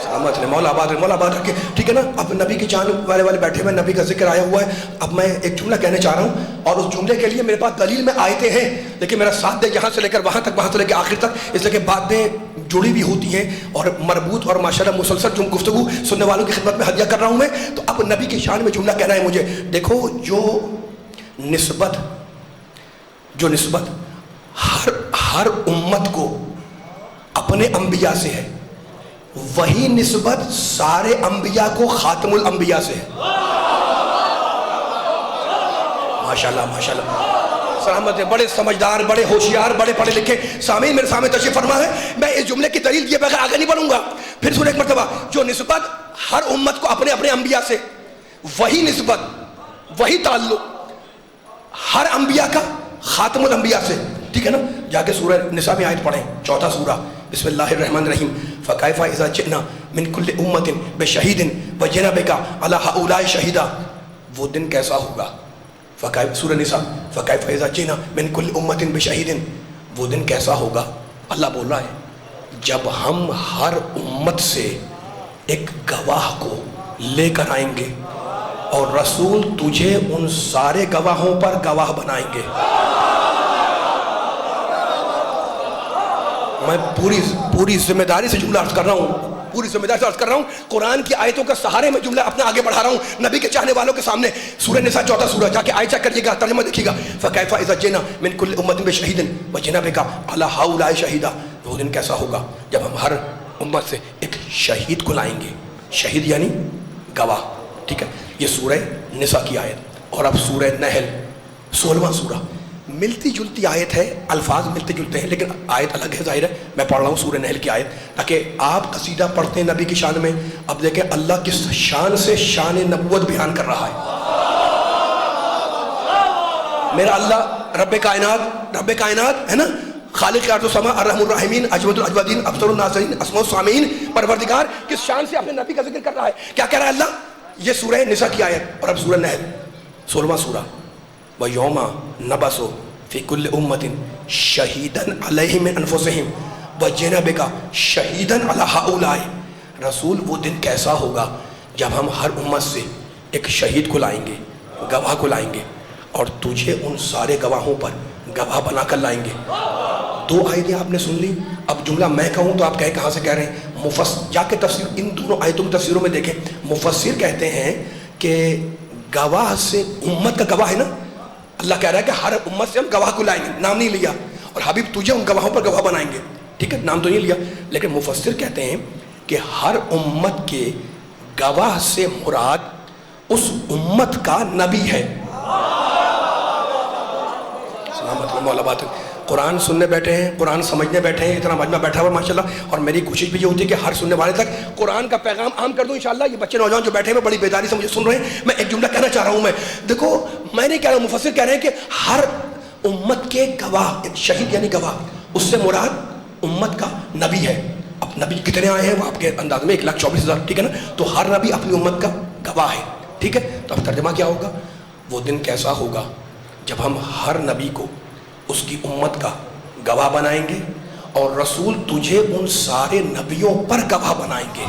سلامت رہے، مولا آباد رکھے، ٹھیک ہے نا۔ اب نبی کی جان والے بیٹھے ہوئے، نبی کا ذکر آیا ہوا ہے۔ اب میں ایک جملہ کہنے چاہ رہا ہوں، اور اس جملے کے لیے میرے پاس دلیل میں آیتیں ہیں، لیکن میرا ساتھ دے یہاں سے لے کر وہاں تک، وہاں سے لے کے آخر تک، اس لیے کہ باتیں جڑی بھی ہوتی ہیں اور مربوط اور ماشاءاللہ مسلسل جو گفتگو سننے والوں کی خدمت میں ہدیہ کر رہا ہوں میں۔ تو اب نبی کی شان میں جملہ کہنا ہے مجھے، دیکھو جو نسبت ہر امت کو اپنے انبیاء سے ہے، وہی نسبت سارے انبیاء کو خاتم الانبیاء سے ہے۔ ماشاءاللہ ماشاءاللہ، سلامت ہے، بڑے سمجھدار، بڑے ہوشیار، بڑے پڑھے لکھے سامعین میرے سامنے تشریف فرما ہے۔ میں اس جملے کی دلیل دیے بغیر آگے نہیں بڑھوں گا، پھر سن ایک مرتبہ، جو نسبت ہر امت کو اپنے انبیاء سے، وہی نسبت، وہی تعلق ہر انبیاء کا خاتم الانبیاء سے، ٹھیک ہے نا۔ جا کے سورہ نساء میں آیت پڑھیں، 4 سورہ، بسم اللہ الرحمن الرحیم، فَكَيْفَ إِذَا جِئْنَا مِن كُلِّ أُمَّةٍ بِشَهِيدٍ وَجِئْنَا بِكَ عَلَىٰ هَؤُلَاءِ شَهِيدًا۔ وہ دن کیسا ہوگا؟ سورہ نساء، فَكَيْفَ إِذَا جِئْنَا مِن كُلِّ أُمَّةٍ بِشَهِيدٍ، وہ دن کیسا ہوگا؟ اللہ بول رہا ہے جب ہم ہر امت سے ایک گواہ کو لے کر آئیں گے، اور رسول تجھے ان سارے گواہوں پر گواہ بنائیں گے۔ میں پوری ذمہ داری سے جملہ عرض کر رہا ہوں، قرآن کی آیتوں کا سہارے میں جملہ اپنا آگے بڑھا رہا ہوں نبی کے چاہنے والوں کے سامنے۔ سورہ نساء 4 سورہ، جا کے آیت چیک کریے گا، ترجمہ دیکھیے گا، فَكَيْفَ إِذَا جِئْنَا مِن كُلِّ أُمَّةٍ بِشَهِيدٍ وَجِئْنَا بِكَ عَلَىٰ هَؤُلَاءِ شَهِيدًا۔ وہ دن کیسا ہوگا جب ہم ہر امت سے ایک شہید کو لائیں گے، شہید یعنی گواہ، ٹھیک ہے۔ یہ سورہ نساء کی آیت، اور اب سورہ نحل 16واں سورہ، ملتی جلتی آیت ہے، الفاظ ملتے جلتے ہیں لیکن آیت الگ ہے، ظاہر ہے۔ میں پڑھ رہا ہوں سورہ نحل کی آیت تاکہ آپ قصیدہ پڑھتے ہیں نبی کی شان میں، اب دیکھیں اللہ کس شان سے شان نبوت بیان کر رہا ہے۔ میرا اللہ رب کائنات ہے نا، خالق ارض و سما، ارحم الراحمین، اجود الاجودین، ابصر الناظرین، اسمع السامعین، پروردگار کس شان سے اپنے نبی کا ذکر کر رہا ہے؟ کیا کہہ رہا ہے اللہ؟ یہ سورہ نساء کی آیت، اور اب سورہ نحل 16واں سورہ، وَيَوْمَ نَبَسُ فِي كُلِّ أُمَّةٍ شَهِيدًا عَلَيْهِمْ مِنْ أَنفُسِهِمْ وَجِئْنَا بِكَ شَهِيدًا عَلَىٰ هَؤُلَاءِ۔ رسول وہ دن کیسا ہوگا جب ہم ہر امت سے ایک شہید کو لائیں گے، گواہ کو لائیں گے، اور تجھے ان سارے گواہوں پر گواہ بنا کر لائیں گے۔ 2 آیتیں آپ نے سن لی، اب جملہ میں کہوں تو آپ کہاں سے کہہ رہے ہیں؟ جا کے تفسیر ان دونوں آیتوں کی تفسیروں میں دیکھیں، مفسر کہتے ہیں کہ گواہ سے امت کا گواہ ہے نا، اللہ کہہ رہا ہے کہ ہر امت سے ہم گواہ کو لائیں گے، نام نہیں لیا، اور حبیب تجھے ان گواہوں پر گواہ بنائیں گے، ٹھیک ہے، نام تو نہیں لیا، لیکن مفسر کہتے ہیں کہ ہر امت کے گواہ سے مراد اس امت کا نبی ہے۔ سلامت مولا بات ہے، قرآن سننے بیٹھے ہیں، قرآن سمجھنے بیٹھے ہیں، اتنا مجمع بیٹھا ہوا ماشاءاللہ، اور میری کوشش بھی یہ ہوتی ہے کہ ہر سننے والے تک قرآن کا پیغام عام کر دوں انشاءاللہ۔ یہ بچے نوجوان جو بیٹھے ہیں بڑی بیداری سے مجھے سن رہے ہیں، میں ایک جملہ کہنا چاہ رہا ہوں، میں دیکھو میں نہیں کہہ رہا ہوں، مفسر کہہ رہے ہیں کہ ہر امت کے گواہ، شہید یعنی گواہ، اس سے مراد امت کا نبی ہے۔ اب نبی کتنے آئے ہیں وہ آپ کے انداز میں 1,24,000، ٹھیک ہے نا، تو ہر نبی اپنی امت کا گواہ ہے، ٹھیک ہے۔ تو اب ترجمہ کیا ہوگا؟ وہ دن کیسا ہوگا جب ہم ہر نبی کو اس کی امت کا گواہ بنائیں گے، اور رسول تجھے ان سارے نبیوں پر گواہ بنائیں گے۔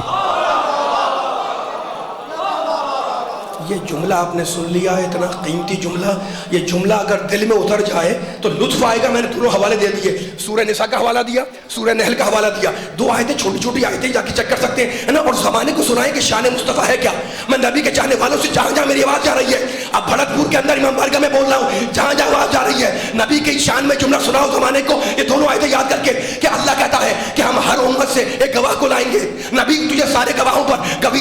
یہ جملہ آپ نے سن لیا ہے، اتنا قیمتی جملہ، یہ جملہ اگر دل میں اتر جائے تو لطف آئے گا۔ میں نے دونوں حوالے دے دیے، سورہ نساء کا حوالہ دیا، سورہ نحل کا حوالہ دیا، 2 آیتیں چھوٹی چھوٹی آیتیں جا کے چیک کر سکتے ہیں نا، اور زمانے کو سنائیں کہ شان مصطفیٰ ہے کیا۔ میں نبی کے چاہنے والوں سے جہاں جہاں میری آواز جا رہی ہے، اب بھڑکپور کے اندر امام بارگاہ میں بول رہا ہوں، جہاں جہاں آواز جا رہی ہے نبی کی شان میں جملہ سناؤ زمانے کو، یہ دونوں آیتیں یاد کر کے کہ اللہ کہتا ہے کہ ہم ہر امت سے ایک گواہ کو لائیں گے، نبی تجھے سارے گواہوں پر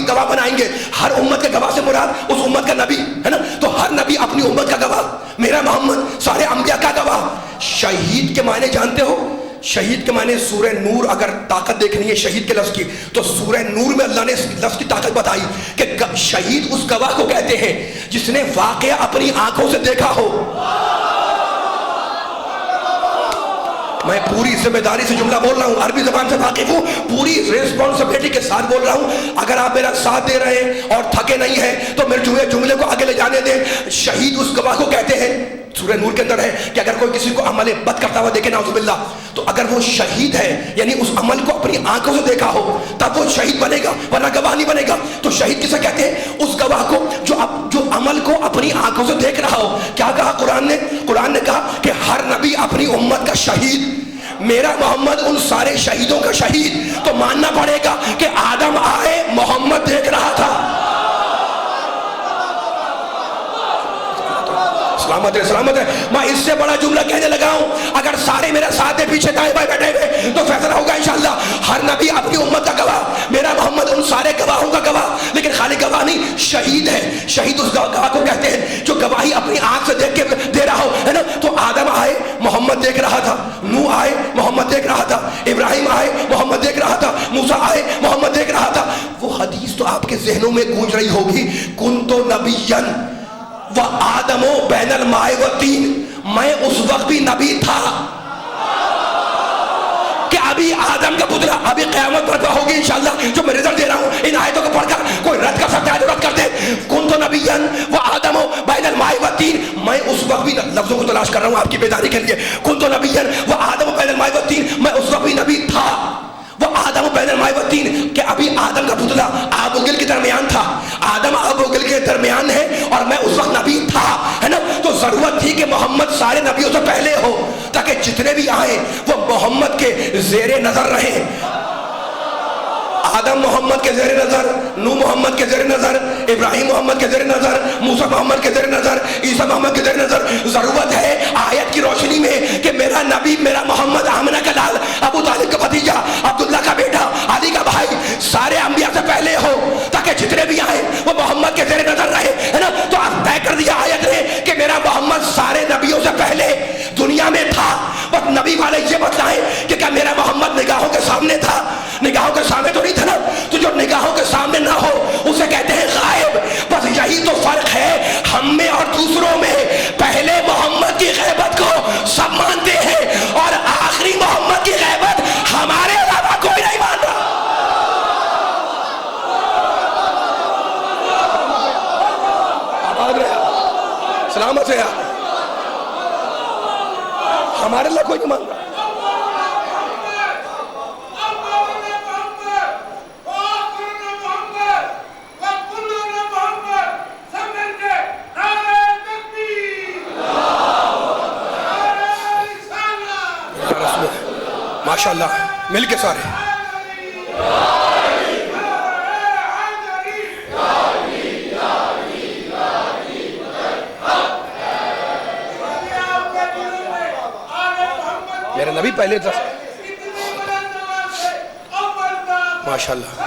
گواہ بنائیں گے۔ ہر امت کے گواہ سے مراد اس امت کا نبی ہے نا، تو ہر نبی اپنی امت کا گواہ، میرا محمد سارے انبیاء کا گواہ۔ شہید کے معنی جانتے ہو؟ شہید کے معنی سورہ نور، اگر طاقت دیکھنی ہے شہید کے لفظ کی تو سورہ نور میں اللہ نے اس لفظ کی طاقت بتائی کہ شہید اس گواہ کو کہتے ہیں جس نے واقعہ اپنی آنکھوں سے دیکھا ہو۔ میں پوری ذمہ داری سے جملہ بول رہا ہوں، عربی زبان سے واقف ہوں، پوری ریسپانسبلٹی کے ساتھ بول رہا ہوں۔ اگر آپ میرا ساتھ دے رہے ہیں اور تھکے نہیں ہیں تو میرے جملے کو آگے لے جانے دیں۔ شہید اس گواہ کو کہتے ہیں، سورہ نور کے اندر ہے کہ اگر کوئی کسی کو عمل بد کرتا ہوا دیکھے نعوذ باللہ، تو اگر وہ شہید ہے یعنی اس عمل کو اپنی آنکھوں سے دیکھا ہو تب وہ شہید بنے گا، ورنہ گواہ نہیں بنے گا۔ تو شہید کسے کہتے ہیں؟ اس گواہ کو جو عمل کو اپنی آنکھوں سے دیکھ رہا ہو۔ کیا کہا قرآن نے؟ قرآن نے کہا کہ ہر نبی اپنی امت کا شہید، میرا محمد ان سارے شہیدوں کا شہید۔ تو ماننا پڑے گا کہ آدم آئے محمد دیکھ رہا تھا۔ سلامت ہے، سلامت ہے۔ میں اس سے بڑا جملہ کہنے لگا ہوں، اگر سارے میرے ساتھ پیچھے دائیں بائیں بیٹھے ہوئے تو فیصلہ ہوگا انشاءاللہ۔ ہر نبی اپنی امت کا گواہ، میرا محمد ان سارے گواہوں کا گواہ، لیکن خالی گواہ نہیں، شہید ہے۔ شہید اس گواہ کو کہتے ہیں جو گواہی اپنی آنکھ سے دیکھ کے دے رہا ہو، ہے نا۔ تو آدم آئے محمد دیکھ رہا تھا، نوح آئے محمد دیکھ رہا تھا، ابراہیم آئے محمد دیکھ رہا تھا، موسیٰ آئے محمد دیکھ رہا تھا۔ وہ حدیث تو آپ کے ذہنوں میں گونج رہی ہوگی، کنت نبیًا وآدم بین الماء والطین، میں اس وقت بھی نبی تھا کہ ابھی آدم کا پتلا، ابھی قیامت برپا ہوگی انشاءاللہ۔ جو میں رزلٹ دے رہا ہوں ان آیتوں کو پڑھ کر کوئی رد کر سکتا ہے تو رد کر دے۔ کنت نبیًا وآدم بین الماء والطین، میں اس وقت بھی، لفظوں کو تلاش کر رہا ہوں آپ کی بیداری کے لیے، کنت نبیًا وآدم بین الماء والطین، میں اس وقت بھی نبی تھا۔ وہ آدم بین الماء والطین، کہ ابھی آدم کا پتلا آب و گل کے درمیان تھا، آدم آب و گل کے درمیان ہے اور میں اس وقت نبی تھا، ہے نا۔ تو ضرورت تھی کہ محمد سارے نبیوں سے پہلے ہو تاکہ جتنے بھی آئیں وہ محمد کے زیر نظر رہیں۔ آدم محمد کے زیر نظر، نوح محمد کے زیر نظر، ابراہیم محمد کے زیر نظر، موسیٰ محمد کے زیر نظر، عیسیٰ محمد کے زیر نظر۔ ضرورت ہے آیت کی روشنی میں کہ میرا نبی، میرا محمد، آمنہ کا لال، ابو طالب کا بھتیجا، عبداللہ کا بیٹا، علی کا بھائی، سارے انبیاء سے پہلے ہو تاکہ جتنے بھی آئیں وہ محمد کے زیر نظر رہے، ہے نا۔ تو اب طے کر دیا آیت نے کہ میرا محمد سارے نبیوں سے پہلے دنیا میں تھا۔ بس نبی والے یہ بتلائیں کہ کیا میرا محمد نگاہوں کے سامنے تھا؟ نگاہوں کے سامنے تو نہیں تھا نا۔ تو جو نگاہوں کے سامنے نہ ہو اسے کہتے ہیں غائب۔ بس یہی تو فرق ہے ہم میں اور دوسروں میں، پہلے محمد کی غیبت کو سب مانتے ہیں اور آخری محمد کی غیبت ہمارے علاوہ کوئی نہیں مانتا۔ سلامت ہے، ہمارے اللہ کوئی نہیں مانتا۔ ماشاءاللہ مل کے سارے پہلے ماشاء اللہ.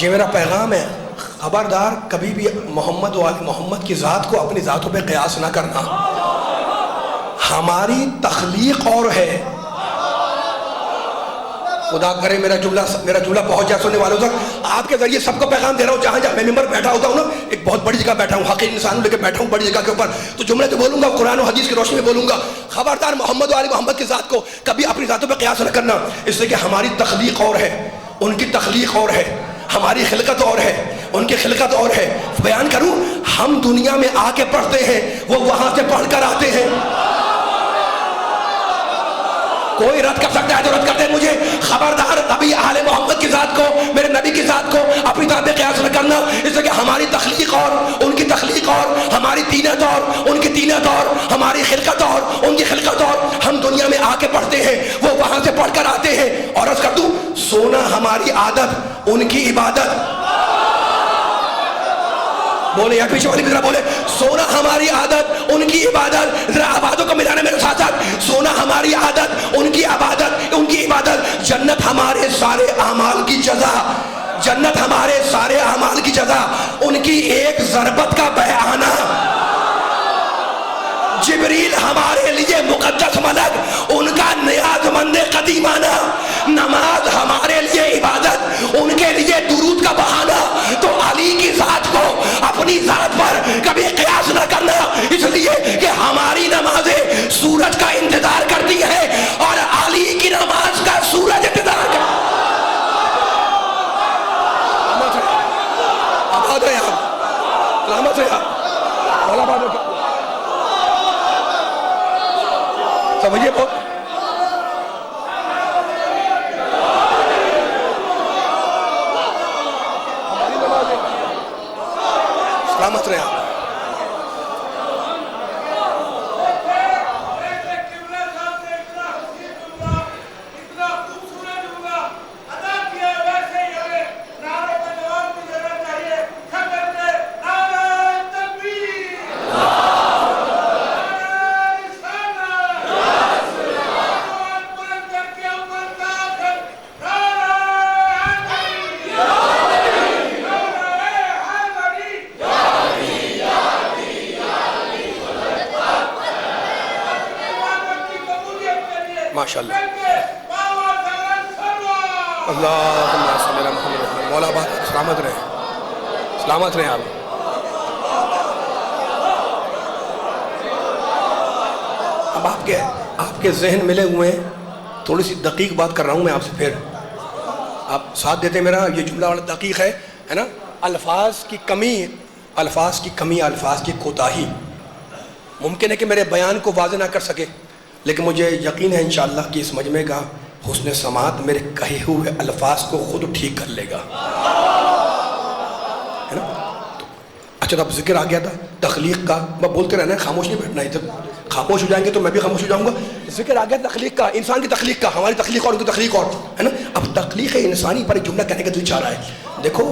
یہ میرا پیغام ہے، خبردار کبھی بھی محمد و آل محمد کی ذات کو اپنی ذاتوں پہ قیاس نہ کرنا. ہماری تخلیق اور ہے. خدا کرے میرا جملہ پہنچ جائے سننے والوں تک. آپ کے ذریعے سب کو پیغام دے رہا ہوں. جہاں جہاں میں ممبر بیٹھا ہوتا ہوں نا، ایک بہت بڑی جگہ بیٹھا ہوں، حقیر انسان لے کے بیٹھا ہوں بڑی جگہ کے اوپر، تو جملے تو بولوں گا، قرآن و حدیث کی روشنی میں بولوں گا. خبردار محمد و آل محمد کی ذات کو کبھی اپنی ذاتوں پہ قیاس نہ کرنا، اس لیے کہ ہماری تخلیق اور ہے، ان کی تخلیق اور ہے، ہماری خلقت اور ہے، ان کی خلقت اور ہے. بیان کروں، ہم دنیا میں آ کے پڑھتے ہیں، وہ وہاں سے پڑھ کر آتے ہیں. کوئی رد کر سکتا ہے تو رد کرتے ہیں مجھے. خبردار ابھی آل محمد کی ذات کو، میرے نبی کی ذات کو اپنی طرح پہ قیاس نہ کرنا، اس لیے کہ ہماری تخلیق اور ان کی تخلیق اور، ہماری تینت اور ان کی تینت اور، ہماری خلقت اور ان کی خلقت اور. ہم دنیا میں آ کے پڑھتے ہیں، وہ وہاں سے پڑھ کر آتے ہیں. اور عرض کر دوں، سونا ہماری عادت، ان کی عبادت. بولے یا پیچھے والی ذرا بولے، سونا ہماری عادت، ان کی عبادت. ذرا آبادوں کو ملانا میرے ساتھ ساتھ. سونا ہماری عادت، ان کی عبادت، ان کی عبادت. جنت ہمارے سارے اعمال کی جزا، جنت ہمارے سارے اعمال کی جزا. ان کی ایک ضربت کا بیانہ. جبریل ہمارے لیے مقدس ملک، ان کا نیاز مند قدیمانہ. نماز ہمارے لیے عبادت، ان کے لیے درود کا بہانہ. تو علی کی ذات کو اپنی ذات پر کبھی قیاس نہ کرنا، اس لیے کہ ہماری نمازیں سورج کا انتظار کرتی ہیں اور علی کی نماز کا سورج انتظار کرتا ہے. آباد رہے آپ، سلامت رہے آپ، مولا بادو کا سمجھئے بہت. سلامت رہے آپ. ماشاءاللہ. اللہم صلی اللہ محمد رسول مولا بات. سلامت رہے، سلامت رہے آپ. اب آپ کے ذہن ملے ہوئے ہیں. تھوڑی سی دقیق بات کر رہا ہوں میں آپ سے، پھر آپ ساتھ دیتے میرا. یہ جملہ والا دقیق ہے نا. الفاظ کی کمی، الفاظ کی کمی، الفاظ کی کوتاہی. ممکن ہے کہ میرے بیان کو واضح نہ کر سکے، لیکن مجھے یقین ہے انشاءاللہ کہ اس مجمع کا حسن سماعت میرے کہے ہوئے الفاظ کو خود ٹھیک کر لے گا، ہے نا. اچھا، تو اب ذکر آ گیا تھا تخلیق کا. میں بولتے رہنا ہے، خاموش نہیں بیٹھنا ہے. جب خاموش ہو جائیں گے تو میں بھی خاموش ہو جاؤں گا. ذکر آ گیا تخلیق کا، انسان کی تخلیق کا، ہماری تخلیق اور ان کی تخلیق اور، ہے نا. اب تخلیق انسانی پر ایک جملہ کہنے کا دل چاہ رہا ہے. دیکھو،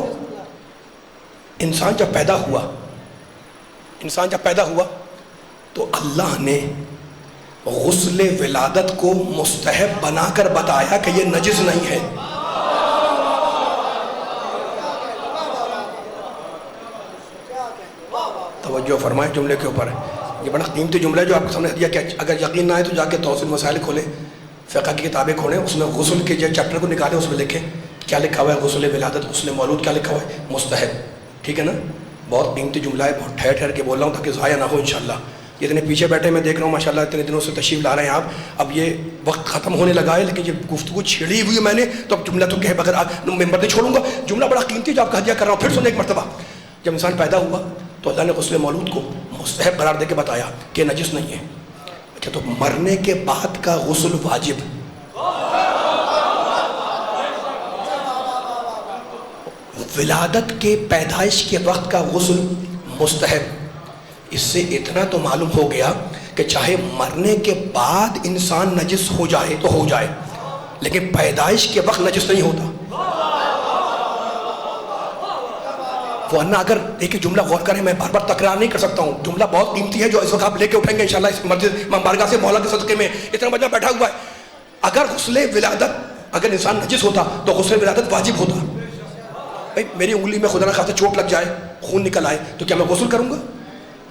انسان جب پیدا ہوا تو اللہ نے غسل ولادت کو مستحب بنا کر بتایا کہ یہ نجس نہیں ہے. توجہ فرمائیں جملے کے اوپر. یہ بڑا قیمتی جملہ ہے جو آپ کے سامنے دیا. کہ اگر یقین نہ آئے تو جا کے توسل مسائل کھولیں، فقہ کی کتابیں کھولیں، اس میں غسل کے جو چیپٹر کو نکالیں، اس میں لکھیں کیا لکھا ہوا ہے. غسل ولادت، غسل مولود کیا لکھا ہوا ہے؟ مستحب. ٹھیک ہے نا. بہت قیمتی جملہ ہے، بہت ٹھہر کے بول رہا ہوں تاکہ ضائع نہ ہو انشاءاللہ. یہ اتنے پیچھے بیٹھے میں دیکھ رہا ہوں ماشاءاللہ، اتنے دنوں سے تشریف لا رہے ہیں آپ. اب یہ وقت ختم ہونے لگا ہے، لیکن یہ گفتگو چھیڑی ہوئی ہے میں نے، تو اب جملہ تو کہے بغیر ممبر نہیں چھوڑوں گا. جملہ بڑا قیمتی جو آپ کا ہدیہ کر رہا ہوں. پھر سنیں ایک مرتبہ. جب انسان پیدا ہوا تو اللہ نے غسل مولود کو مستحب قرار دے کے بتایا کہ نجس نہیں ہے. اچھا، تو مرنے کے بعد کا غسل واجب، ولادت کے پیدائش کے وقت کا غسل مستحب. اس سے اتنا تو معلوم ہو گیا کہ چاہے مرنے کے بعد انسان نجس ہو جائے تو ہو جائے، لیکن پیدائش کے وقت نجس نہیں ہوتا. وہ انا اگر ایک ہی جملہ غور کریں، میں بار بار تکرار نہیں کر سکتا ہوں، جملہ بہت قیمتی ہے جو اس وقت آپ لے کے اٹھیں گے انشاءاللہ اس مسجد بارگاہ سے مولا کے صدقے میں اتنا مجمع بیٹھا ہوا ہے. اگر غسل ولادت، اگر انسان نجس ہوتا تو غسل ولادت واجب ہوتا. بھائی میری انگلی میں خدا نہ خواستہ چوٹ لگ جائے، خون نکل آئے، تو کیا میں غسل کروں گا؟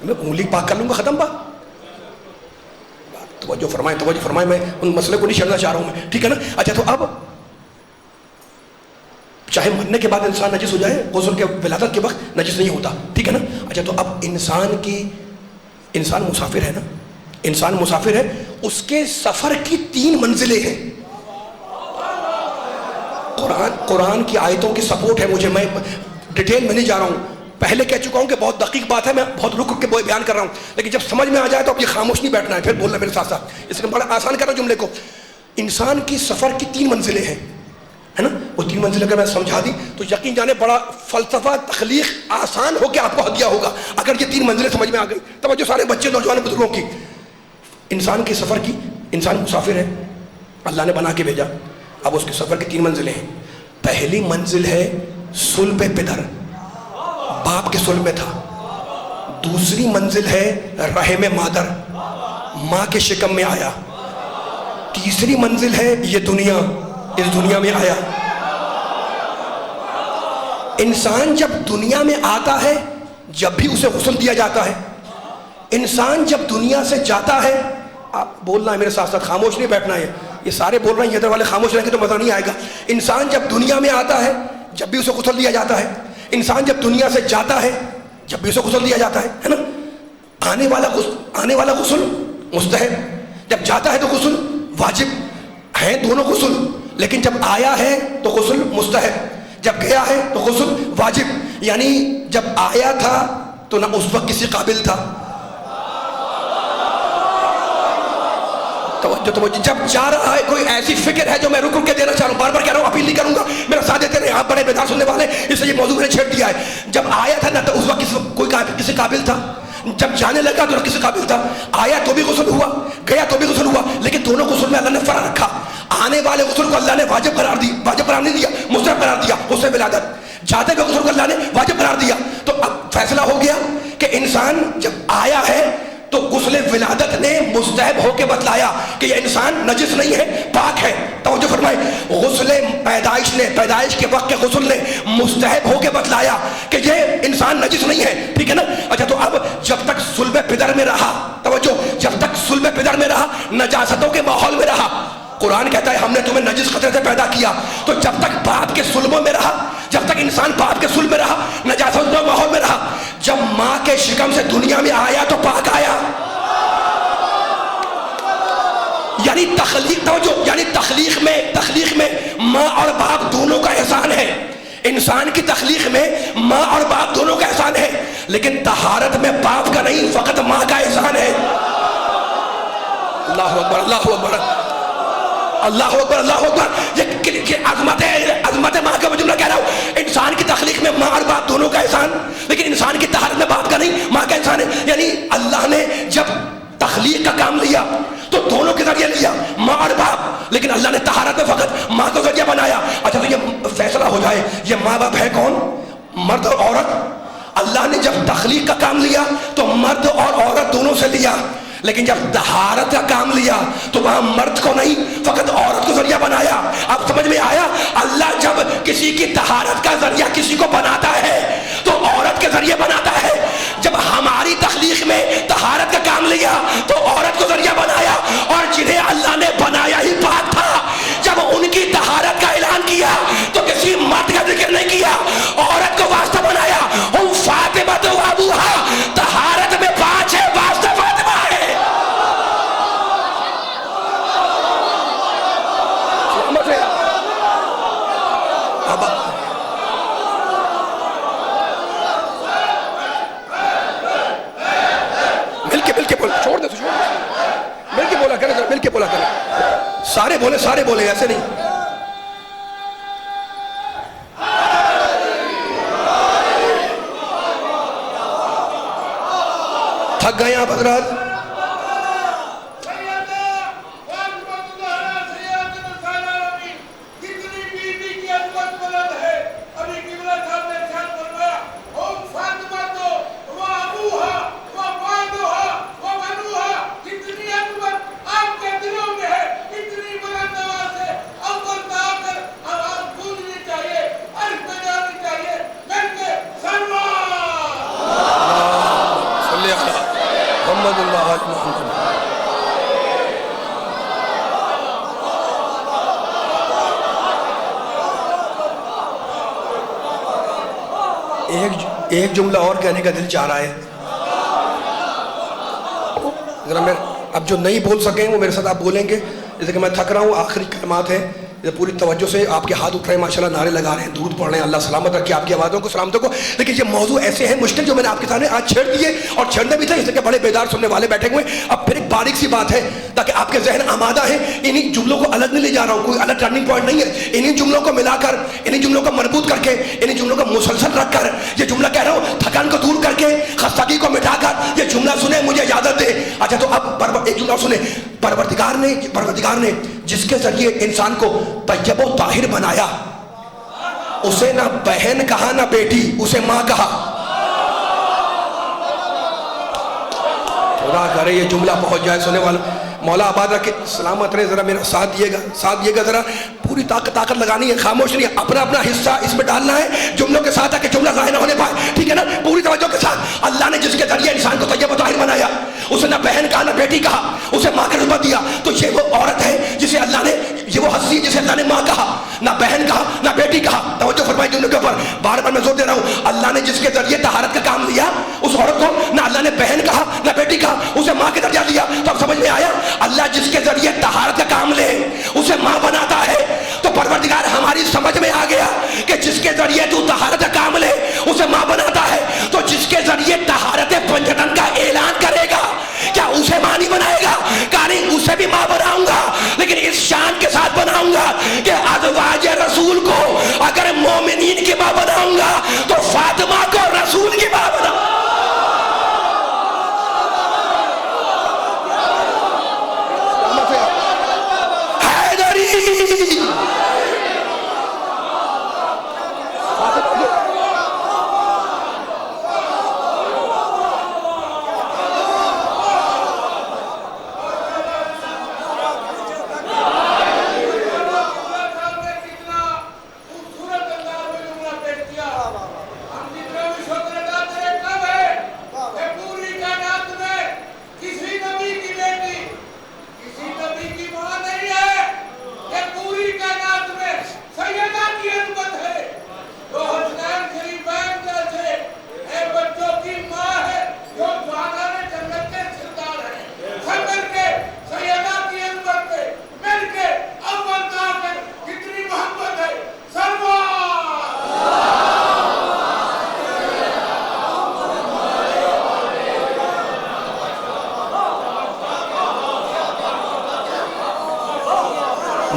میں انگلی پاک کر لوں گا، ختم بات. توجہ فرمائیں، میں ان مسئلے کو نہیں چھڑنا چاہ رہا ہوں میں، ٹھیک ہے نا. اچھا تو اب چاہے مرنے کے بعد انسان نجس ہو جائے، غسل کے ولادت کے وقت نجس نہیں ہوتا، ٹھیک ہے نا. اچھا تو اب انسان مسافر ہے نا، انسان مسافر ہے، اس کے سفر کی 3 منزلیں ہیں. قرآن کی آیتوں کی سپورٹ ہے مجھے، میں ڈیٹیل میں نہیں جا رہا ہوں، پہلے کہہ چکا ہوں کہ بہت دقیق بات ہے، میں بہت رک کے بیان کر رہا ہوں، لیکن جب سمجھ میں آ جائے تو اب یہ خاموش نہیں بیٹھنا ہے، پھر بولنا میرے ساتھ ساتھ، اس لیے بڑا آسان کر رہا ہوں جملے کو. انسان کی سفر کی 3 منزلیں ہیں، ہے نا. وہ 3 منزلیں اگر میں سمجھا دی تو یقین جانے بڑا فلسفہ تخلیق آسان ہو کے آپ کو ہدیہ ہوگا اگر یہ 3 منزلیں سمجھ میں آ گئی. توجہ سارے بچے نوجوان بزرگوں کی. انسان کے سفر کی، انسان مسافر ہے، اللہ نے بنا کے بھیجا. اب اس کے سفر کی 3 منزلیں ہیں. پہلی منزل ہے صلب پدر، باپ کے صلب میں تھا. دوسری منزل ہے رحم مادر، ماں کے شکم میں آیا. تیسری منزل ہے یہ دنیا، اس دنیا میں آیا. انسان جب دنیا میں آتا ہے جب بھی اسے غسل دیا جاتا ہے. انسان جب دنیا سے جاتا ہے، آپ بولنا ہے میرے ساتھ ساتھ، خاموش نہیں بیٹھنا ہے، یہ سارے بول رہے ہیں، ادھر والے خاموش رہیں گے تو مزہ نہیں آئے گا. انسان جب دنیا میں آتا ہے جب بھی اسے غسل دیا جاتا ہے. انسان جب دنیا سے جاتا ہے جب بھی اسے غسل دیا جاتا ہے نا. آنے والا غسل مستحب، جب جاتا ہے تو غسل واجب ہیں دونوں غسل. لیکن جب آیا ہے تو غسل مستحب، جب گیا ہے تو غسل واجب. یعنی جب آیا تھا تو نہ اس وقت کسی قابل تھا. توجہ. جب جا رہا ہے، کوئی ایسی فکر ہے جو میں رک کے دینا چاہ رہا ہوں، بار بار کہہ رہا ہوں، اپیل نہیں کروں گا، میرا ساتھ دیتے رہے، آپ بڑے بیدار سننے والے، اس لیے یہ موضوع میں نے چھیڑ دیا ہے. جب آیا تھا نہ تو اس وقت کوئی کسی قابل تھا، جب جانے لگا تو نہ کسی قابل تھا. آیا تو بھی غسل ہوا، گیا تو بھی غسل ہوا، لیکن دونوں غسل میں اللہ نے فرق رکھا. آنے والے غسل کو اللہ نے واجب قرار نہیں دیا، مستحب قرار دیا، غسل ولادت. جاتے ہوئے غسل کو اللہ نے واجب قرار دیا. تو اب فیصلہ ہو گیا کہ انسان جب آیا ہے تو غسل ولادت نے مستحب ہو کے بتلایا کہ یہ انسان نجس نہیں ہے، پاک ہے. توجہ فرمائے. غسل پیدائش نے، پیدائش کے وقت کے غسل نے مستحب ہو کے بتلایا کہ یہ انسان نجس نہیں ہے، ٹھیک ہے نا. اچھا تو اب جب تک صلب پدر میں رہا، توجہ، جب تک صلب پدر میں رہا، نجاستوں کے ماحول میں رہا. قرآن کہتا ہے ہم نے تمہیں نجس خطرے سے پیدا کیا. تو جب تک باپ کے صلبوں میں رہا، جب تک انسان باپ کے صلب میں رہا، نجاست کے ماحول میں رہا. جب ماں کے شکم سے دنیا میں آیا تو پاک آیا. یعنی تخلیق میں ماں اور باپ دونوں کا احسان ہے. انسان کی تخلیق میں ماں اور باپ دونوں کا احسان ہے، لیکن طہارت میں باپ کا نہیں، فقط ماں کا احسان ہے. اللہ اکبر، اللہ اکبر، اللہ اکبر، اللہ اکبر. یہ عظمت ماں کا جملہ کہہ رہا ہوں. انسان کی تخلیق میں ماں اور باپ دونوں کا احسان، لیکن انسان کی طہارت میں باپ کا نہیں، ماں کا احسان ہے. یعنی اللہ نے جب تخلیق کا کام لیا تو دونوں کے ذریعے لیا، ماں اور باپ، لیکن اللہ نے طہارت میں فقط ماں کو ذریعہ بنایا. اچھا تو یہ فیصلہ ہو جائے، یہ ماں باپ ہے کون؟ مرد اور عورت. اللہ نے جب تخلیق کا کام لیا تو مرد اور عورت دونوں سے لیا، لیکن جب طہارت کا کام لیا تو وہاں مرد کو نہیں، فقط عورت کو ذریعہ بنایا. اب سمجھ میں آیا؟ اللہ جب کسی کی طہارت کا ذریعہ کسی کو بناتا ہے تو عورت کے ذریعے بناتا ہے. جب ہماری تخلیق میں طہارت کا کام لیا تو عورت کو ذریعہ بنایا، اور جنہیں اللہ نے بنایا ہی پاک تھا، جب ان کی طہارت کا اعلان کیا تو کسی مرد کا ذکر نہیں کیا، عورت کو واسطہ بنایا. ہم فاطمہ و ابوہا، طہارت میں 5 ہے، واسطہ فاطمہ ہے. مل کے بولا کریں، سارے بولے ایسے نہیں. تھک گئے آپ حضرات؟ محمد و آل محمد. ایک جملہ اور کہنے کا دل چاہ رہا ہے ذرا. میں اب جو نہیں بول سکیں وہ میرے ساتھ آپ بولیں گے. جیسے کہ میں تھک رہا ہوں, آخری کلمات ہیں, پوری توجہ سے آپ کے ہاتھ اٹھ رہے ہیں, ماشاءاللہ نعرے لگا رہے ہیں, درود پڑھ رہے ہیں. اللہ سلامت رکھے آپ کی آوازوں کو, سلامتوں کو. لیکن یہ موضوع ایسے ہیں مشکل جو میں نے آپ کے سامنے آج چھیڑ دیے, اور چھیڑنے بھی تھے اس لیے کہ بڑے بیدار سننے والے بیٹھے ہوئے. اب پھر ایک باریک سی بات ہے تاکہ آپ کے ذہن آمادہ ہیں. انہی جملوں کو الگ نہیں لے جا رہا ہوں, کوئی الگ ٹرننگ پوائنٹ نہیں ہے. انہی جملوں کو ملا کر, انہی جملوں کو مربوط کر کے, انہی جملوں کو مسلسل رکھ کر, یہ جملہ کہہ رہا ہوں تھکان کو دور کر کے, خستگی کو مٹا کر یہ جملہ سنیں, مجھے اجازت دے. اچھا تو اب ایک جملہ سنیں. پروردگار نے جس کے ذریعے انسان کو طیب و طاہر بنایا, اسے نہ بہن کہا نہ بیٹی, اسے ماں کہا. خدا کرے یہ جملہ پہنچ جائے سننے والا. مولا آباد رکھے, سلامت رہے. ذرا میرا ساتھ دیے گا ذرا, پوری طاقت لگانی ہے, خاموش نہیں ہے, اپنا حصہ اس میں ڈالنا ہے جملوں کے ساتھ تاکہ جملہ ضائع نہ ہونے پائے. ٹھیک ہے نا, پوری توجہ کے ساتھ. اللہ نے جس کے ذریعے انسان کو طیب و طاہر بنایا, اسے نہ بہن کہا نہ بیٹی کہا, اسے ماں کا رتبہ دیا. تو یہ وہ عورت ہے جسے اللہ نے, یہ وہ ہستی جسے اللہ نے ماں کہا, نہ بہن کہا نہ بیٹی کہا. توجہ فرمائیں جملوں کے اوپر, بار بار میں زور دے رہا ہوں. اللہ نے جس کے ذریعے طہارت کا کام لیا, اس عورت کو نہ اللہ نے بہن کہا نہ بیٹی کہا, اسے ماں کے درجہ دیا. تو اب سمجھ میں آیا, اللہ جس کے ذریعے طہارت کا کام لے اسے ماں بناتا ہے. تو پروردگار ہماری سمجھ میں آ گیا کہ جس کے ذریعے تو طہارت کا کام لے اسے ماں بناتا ہے. تو جس کے ذریعے طہارت پنجتن کا اعلان کرے گا, کیا اسے ماں نہیں بنائے گا؟ کہا نہیں, اسے بھی ماں بناؤں گا, لیکن اس شان کے ساتھ بناؤں گا کہ ازواج رسول کو اگر مومنین کی ماں بناؤں گا تو فاطمہ کو رسول کی ماں بناؤں گا.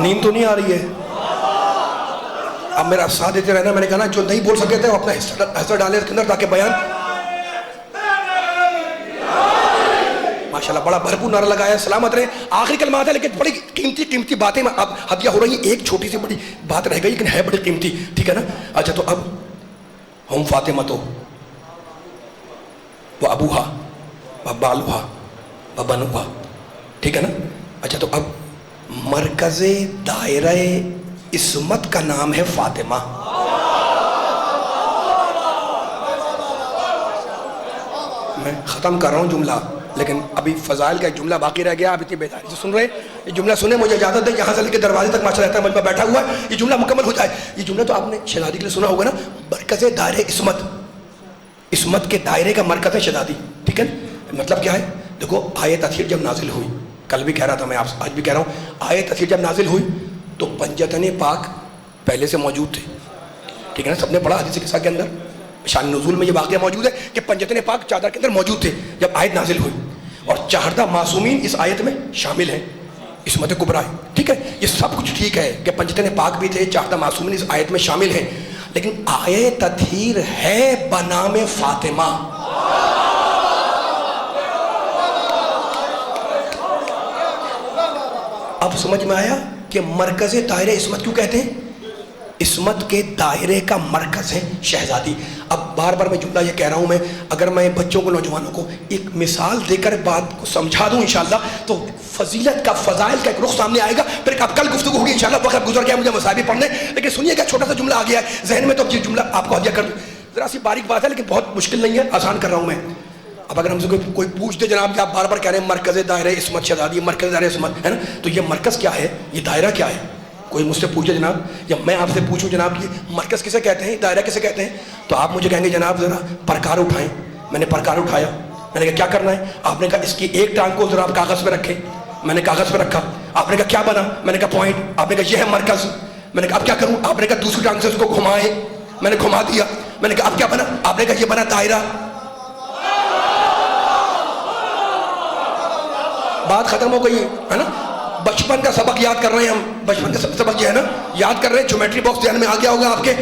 نیند تو نہیں آ رہی ہے؟ اب میرا ساتھ دیتے رہنا. میں نے کہا نا جو نہیں بول سکے تھے وہ اپنا حصہ ڈالیں اس کے اندر تاکہ بیان. ماشاءاللہ بڑا بھرپور نعرہ لگایا, سلامت رہے. آخری کلمات ہے لیکن بڑی قیمتی باتیں اب ہدیہ ہو رہی ہیں. ایک چھوٹی سی بڑی بات رہ گئی لیکن ہے بڑی قیمتی. ٹھیک ہے نا. اچھا تو اب ہم فاطمہ تو وہ ابوہا و بالوہا و بنوہا, ٹھیک ہے نا. اچھا تو اب مرکز دائرہ عصمت کا نام ہے فاطمہ. میں ختم کر رہا ہوں جملہ, لیکن ابھی فضائل کا ایک جملہ باقی رہ گیا. آپ اتنی بیداری سے سن رہے ہیں, یہ جملہ سنیں, مجھے اجازت دیں یہاں سے لے کے دروازے تک ماشاءاللہ رہتا ہے مجھ پہ بیٹھا ہوا ہے, یہ جملہ مکمل ہو جائے. یہ جملہ تو آپ نے شہزادی کے لیے سنا ہوگا نا, مرکز دائرہ عصمت, عصمت کے دائرے کا مرکز ہے شہزادی. ٹھیک ہے, مطلب کیا ہے؟ دیکھو آیت تطہیر جب نازل ہوئی, کل بھی کہہ رہا تھا میں, آج بھی کہہ رہا ہوں, آیت تطہیر جب نازل ہوئی تو پنجتن پاک پہلے سے موجود تھے. ٹھیک ہے نا, سب نے پڑھا حدیث قصہ کے اندر, شان نزول میں یہ واقعہ موجود ہے کہ پنجتن پاک چادر کے اندر موجود تھے جب آیت نازل ہوئی. اور 14 معصومین اس آیت میں شامل ہیں, عصمت کبریٰ. ٹھیک ہے, یہ سب کچھ ٹھیک ہے کہ پنجتن پاک بھی تھے, 14 معصومین اس آیت میں شامل ہیں, لیکن آیت تطہیر ہے بنام فاطمہ. اب سمجھ میں آیا کہ مرکز دائرہ عصمت کیوں کہتے ہیں؟ عصمت کے دائرے کا مرکز ہے شہزادی. اب بار بار میں جملہ یہ کہہ رہا ہوں, میں اگر میں بچوں کو, نوجوانوں کو ایک مثال دے کر بات کو سمجھا دوں انشاءاللہ تو فضیلت کا, فضائل کا ایک رخ سامنے آئے گا. پھر اب کل گفتگو ہوگی انشاءاللہ, وقت گزر گیا مجھے مصائب پڑھنے, لیکن سنیے گا چھوٹا سا جملہ آ گیا ہے ذہن میں, تو اب یہ جملہ آپ کو ہدیہ کر دوں. ذرا سی باریک بات ہے لیکن بہت مشکل نہیں ہے, آسان کر رہا ہوں میں. اب اگر ہم سے کوئی پوچھ دے جناب کہ آپ بار بار کہہ رہے ہیں مرکز دائرہ عصمت شہزادی، مرکز دائرہ عصمت ہے نا، تو یہ مرکز کیا ہے، یہ دائرہ کیا ہے؟ کوئی مجھ سے پوچھے جناب، یا میں آپ سے پوچھوں جناب یہ مرکز کسے کہتے ہیں، دائرہ کسے کہتے ہیں، تو آپ مجھے کہیں گے جناب ذرا پرکار اٹھائیں. میں نے پرکار اٹھایا، میں نے کہا کیا کرنا ہے؟ آپ نے کہا اس کی ایک ٹانگ کو ذرا آپ کاغذ پہ رکھیں. میں نے کاغذ پہ رکھا. آپ نے کہا کیا بنا؟ میں نے کہا پوائنٹ. آپ نے کہا یہ ہے مرکز. میں نے کہا اب کیا کروں؟ آپ نے کہا دوسری ٹانگ سے اس کو گھمائیں. میں نے گھما دیا. میں نے کہا اب کیا بنا؟ آپ نے کہا یہ بنا دائرہ. بات ختم ہو گئی ہے نا. بچپن کا سبق یاد کر رہے ہیں ہم، بچپن کا سبق یہ ہے نا یاد کر رہے ہیں. جیومیٹری باکس ذہن میں آ گیا ہوگا آپ کے.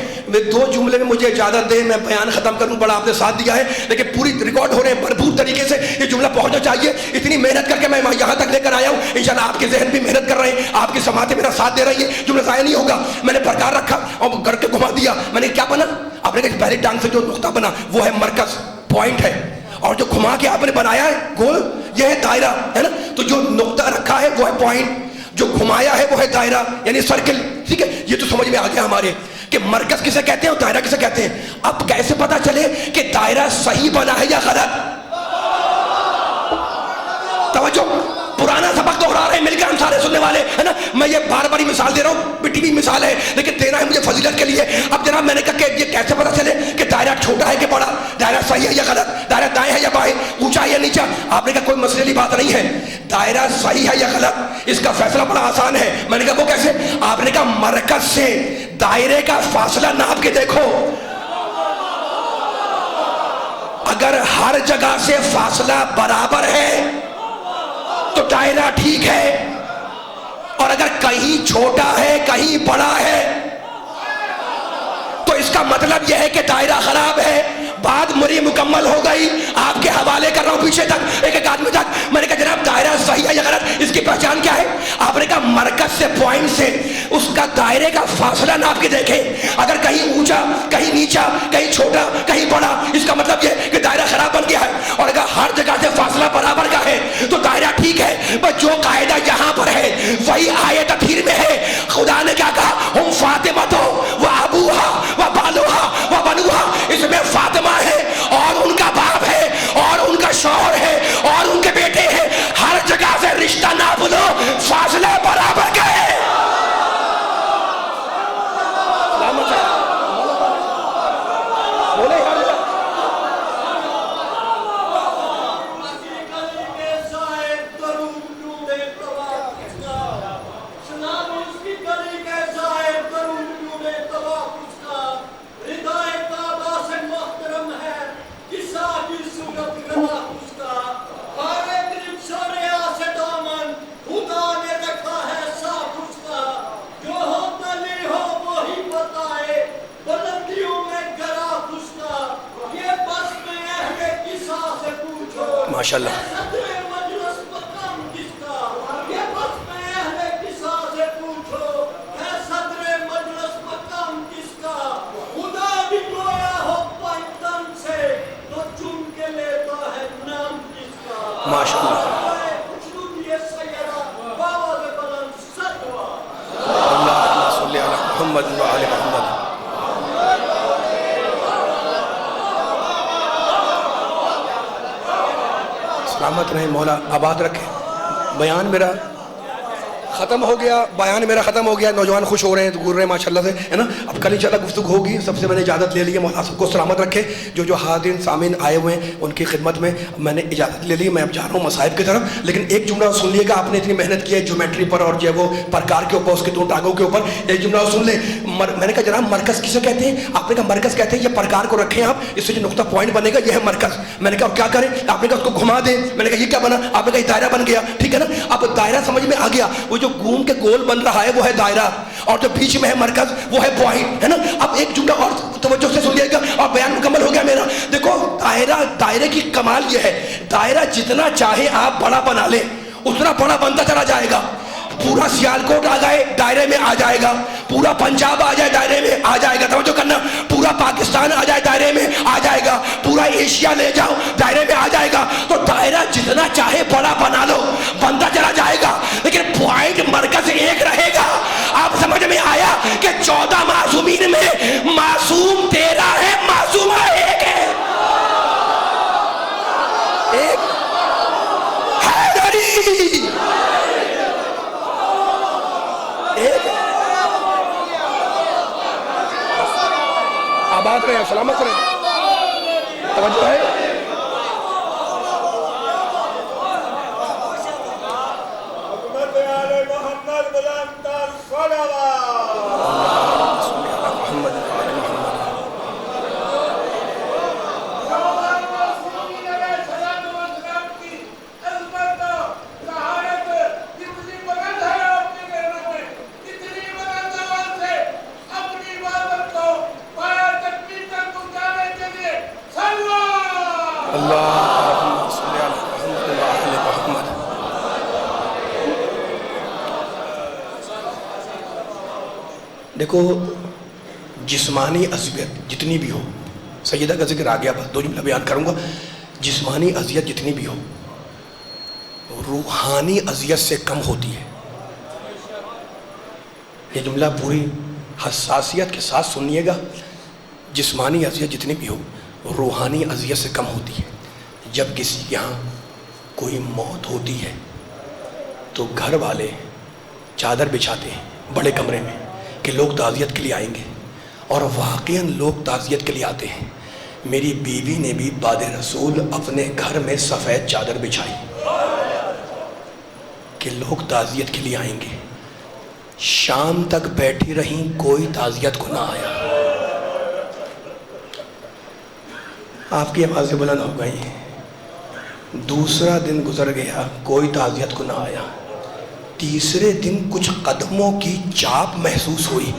2 جملے میں مجھے اجازت دیں، میں بیان ختم کروں. بڑا آپ نے ساتھ دیا ہے لیکن پوری ریکارڈ ہو رہے ہیں بھرپور طریقے سے. یہ جملہ پہنچنا چاہیے. اتنی محنت کر کے میں یہاں تک لے کر آیا ہوں. انشاءاللہ آپ کے ذہن بھی محنت کر رہے ہیں، آپ کی سماعتیں میرا ساتھ دے رہی ہیں. جملہ ضائع نہیں ہوگا. میں نے پرکار رکھا اور کر کے گھما دیا. میں نے کیا بنا؟ آپ نے کہا پہلی ٹانگ سے جو نقطہ بنا وہ ہے مرکز، پوائنٹ ہے. اور جو گھما کے آپ نے بنایا ہے گول، یہ ہے دائرہ ہے نا. تو جو نقطہ رکھا ہے وہ ہے پوائنٹ، جو گھمایا ہے وہ ہے دائرہ یعنی سرکل. ٹھیک ہے، یہ تو سمجھ میں آ گیا ہمارے کہ مرکز کسے کہتے ہیں اور دائرہ کسے کہتے ہیں. اب کیسے پتا چلے کہ دائرہ صحیح بنا ہے یا غلط؟ توجہ، پرانا سبق دوہرا رہے ہیں مل کے ہم سارے سننے والے ہے نا. میں یہ بار بار مثال دے رہا ہوں، مٹی بھی مثال ہے لیکن دینا ہے مجھے فضیلت کے لیے. اب جناب میں نے کہا کہ یہ کیسے پتا چلے کہ دائرہ چھوٹا ہے کہ بڑا، دائرہ صحیح ہے یا غلط، دائرہ دائیں ہے یا بائیں، اونچا ہے یا نیچا؟ آپ نے کہا کوئی مسئلے کی بات نہیں ہے، دائرہ صحیح ہے یا غلط اس کا فیصلہ بڑا آسان ہے. میں نے کہا وہ کیسے؟ آپ نے کہا مرکز سے دائرے کا فاصلہ ناپ کے دیکھو. اگر ہر جگہ سے فاصلہ برابر ہے تو دائرہ ٹھیک ہے، اور اگر کہیں چھوٹا ہے کہیں بڑا ہے تو اس کا مطلب یہ ہے کہ دائرہ خراب ہے. بات میری مکمل ہو گئی، آپ کے حوالے کر رہا ہوں پیچھے تک ایک ایک آدمی تک. میں نے کہا جناب دائرہ صحیح ہے یا غلط اس کی پہچان کیا ہے؟ آپ نے کہا مرکز سے پوائنٹ سے اس کا دائرے کا فاصلہ ناپ کے دیکھیں. اگر کہیں اونچا کہیں نیچا کہیں چھوٹا کہیں بڑا اس کا مطلب یہ کہ دائرہ خراب بن گیا ہے. اور اگر ہر جگہ سے فاصلہ برابر کا ہے تو دائرہ ٹھیک ہے. بس جو قاعدہ یہاں پر ہے وہی آیت تطہیر میں ہے. خدا نے کیا کہا؟ ہم فاطمہ تو وہ ابوہا وہ بالوہا وہ بنوہا. اس میں فاطمہ ہے اور ان کا باپ ہے اور ان کا شوہر ہے اور ان کے بیٹے ہیں. ہر جگہ سے رشتہ ناپ لو، فاصلہ برابر کا ہے. ماشاءاللہ. سلامت رہیں مولا، آباد رکھے. بیان میرا ختم ہو گیا، ختم ہو گیا. نوجوان خوش ہو رہے ہیں، گور رہے ہیں ماشاءاللہ سے ہے نا. اب کل انشاءاللہ گفتگو ہوگی. سب سے میں نے اجازت لے لی ہے. مولا سب کو سلامت رکھے. جو حاضرین سامعین آئے ہوئے ہیں ان کی خدمت میں میں نے اجازت لے لی. میں اب جا رہا ہوں مصائب کی طرف. لیکن ایک جملہ سن لیے گا. آپ نے اتنی محنت کی ہے جیومیٹری پر اور جو ہے وہ پرکار کے اوپر، اس کے 2 ٹانگوں کے اوپر. ایک جملہ سن لیں. میں نے کہا جناب مرکز کسے کہتے ہیں؟ آپ نے کہا مرکز کہتے ہیں یہ پرکار کو رکھیں آپ، اس سے جو نقطہ پوائنٹ بنے گا یہ ہے مرکز. میں نے کہا کیا کریں؟ آپ نے کہا اس کو گھما دیں. میں نے کہا یہ کیا بنا؟ آپ نے کہا یہ دائرہ بن گیا. ٹھیک ہے نا. اب دائرہ سمجھ میں آ گیا. وہ جو گھوم کے گول بن رہا ہے وہ ہے دائرہ، اور جو بیچ میں ہے مرکز وہ ہے پوائنٹ ہے نا. اب ایک جملہ اور توجہ سے سن لیے گا اور بیان مکمل ہو گیا میرا. دیکھو دائرے کی کمال یہ ہے، دائرہ جتنا چاہے آپ بڑا بنا لیں اتنا بڑا بنتا چلا جائے گا. پورا سیالکوٹ آ جائے دائرے میں آ جائے گا، پورا پنجاب آ جائے دائرے میں آ جائے گا. توجہ کرنا. پورا پاکستان آ جائے دائرے میں آ جائے گا، پورا ایشیا لے جاؤ دائرے میں آ جائے گا. تو دائرہ جتنا چاہے بڑا بنا لو بنتا چلا جائے گا، لیکن پوائنٹ مرکز ایک رہے گا. آپ سمجھ میں آیا کہ 14 معصومین میں معصوم 13 ہے، معصومہ ایک ہے. آباد رہے، سلامت رہے، توجہ ہے۔ دیکھو جسمانی اذیت جتنی بھی ہو، سیدہ کا ذکر آ گیا، بس 2 جملہ بیان کروں گا۔ جسمانی اذیت جتنی بھی ہو روحانی اذیت سے کم ہوتی ہے۔ یہ جملہ پوری حساسیت کے ساتھ سنیے گا۔ جسمانی اذیت جتنی بھی ہو روحانی اذیت سے کم ہوتی ہے۔ جب کسی کے یہاں کوئی موت ہوتی ہے تو گھر والے چادر بچھاتے ہیں بڑے کمرے میں کہ لوگ تعزیت کے لیے آئیں گے، اور واقعاً لوگ تعزیت کے لیے آتے ہیں۔ میری بیوی نے بھی بعد رسول اپنے گھر میں سفید چادر بچھائی کہ لوگ تعزیت کے لیے آئیں گے۔ شام تک بیٹھی رہیں، کوئی تعزیت کو نہ آیا۔ آپ کی آوازیں بلند ہو گئی۔ دوسرا دن گزر گیا، کوئی تعزیت کو نہ آیا۔ تیسرے دن کچھ قدموں کی چاپ محسوس ہوئی۔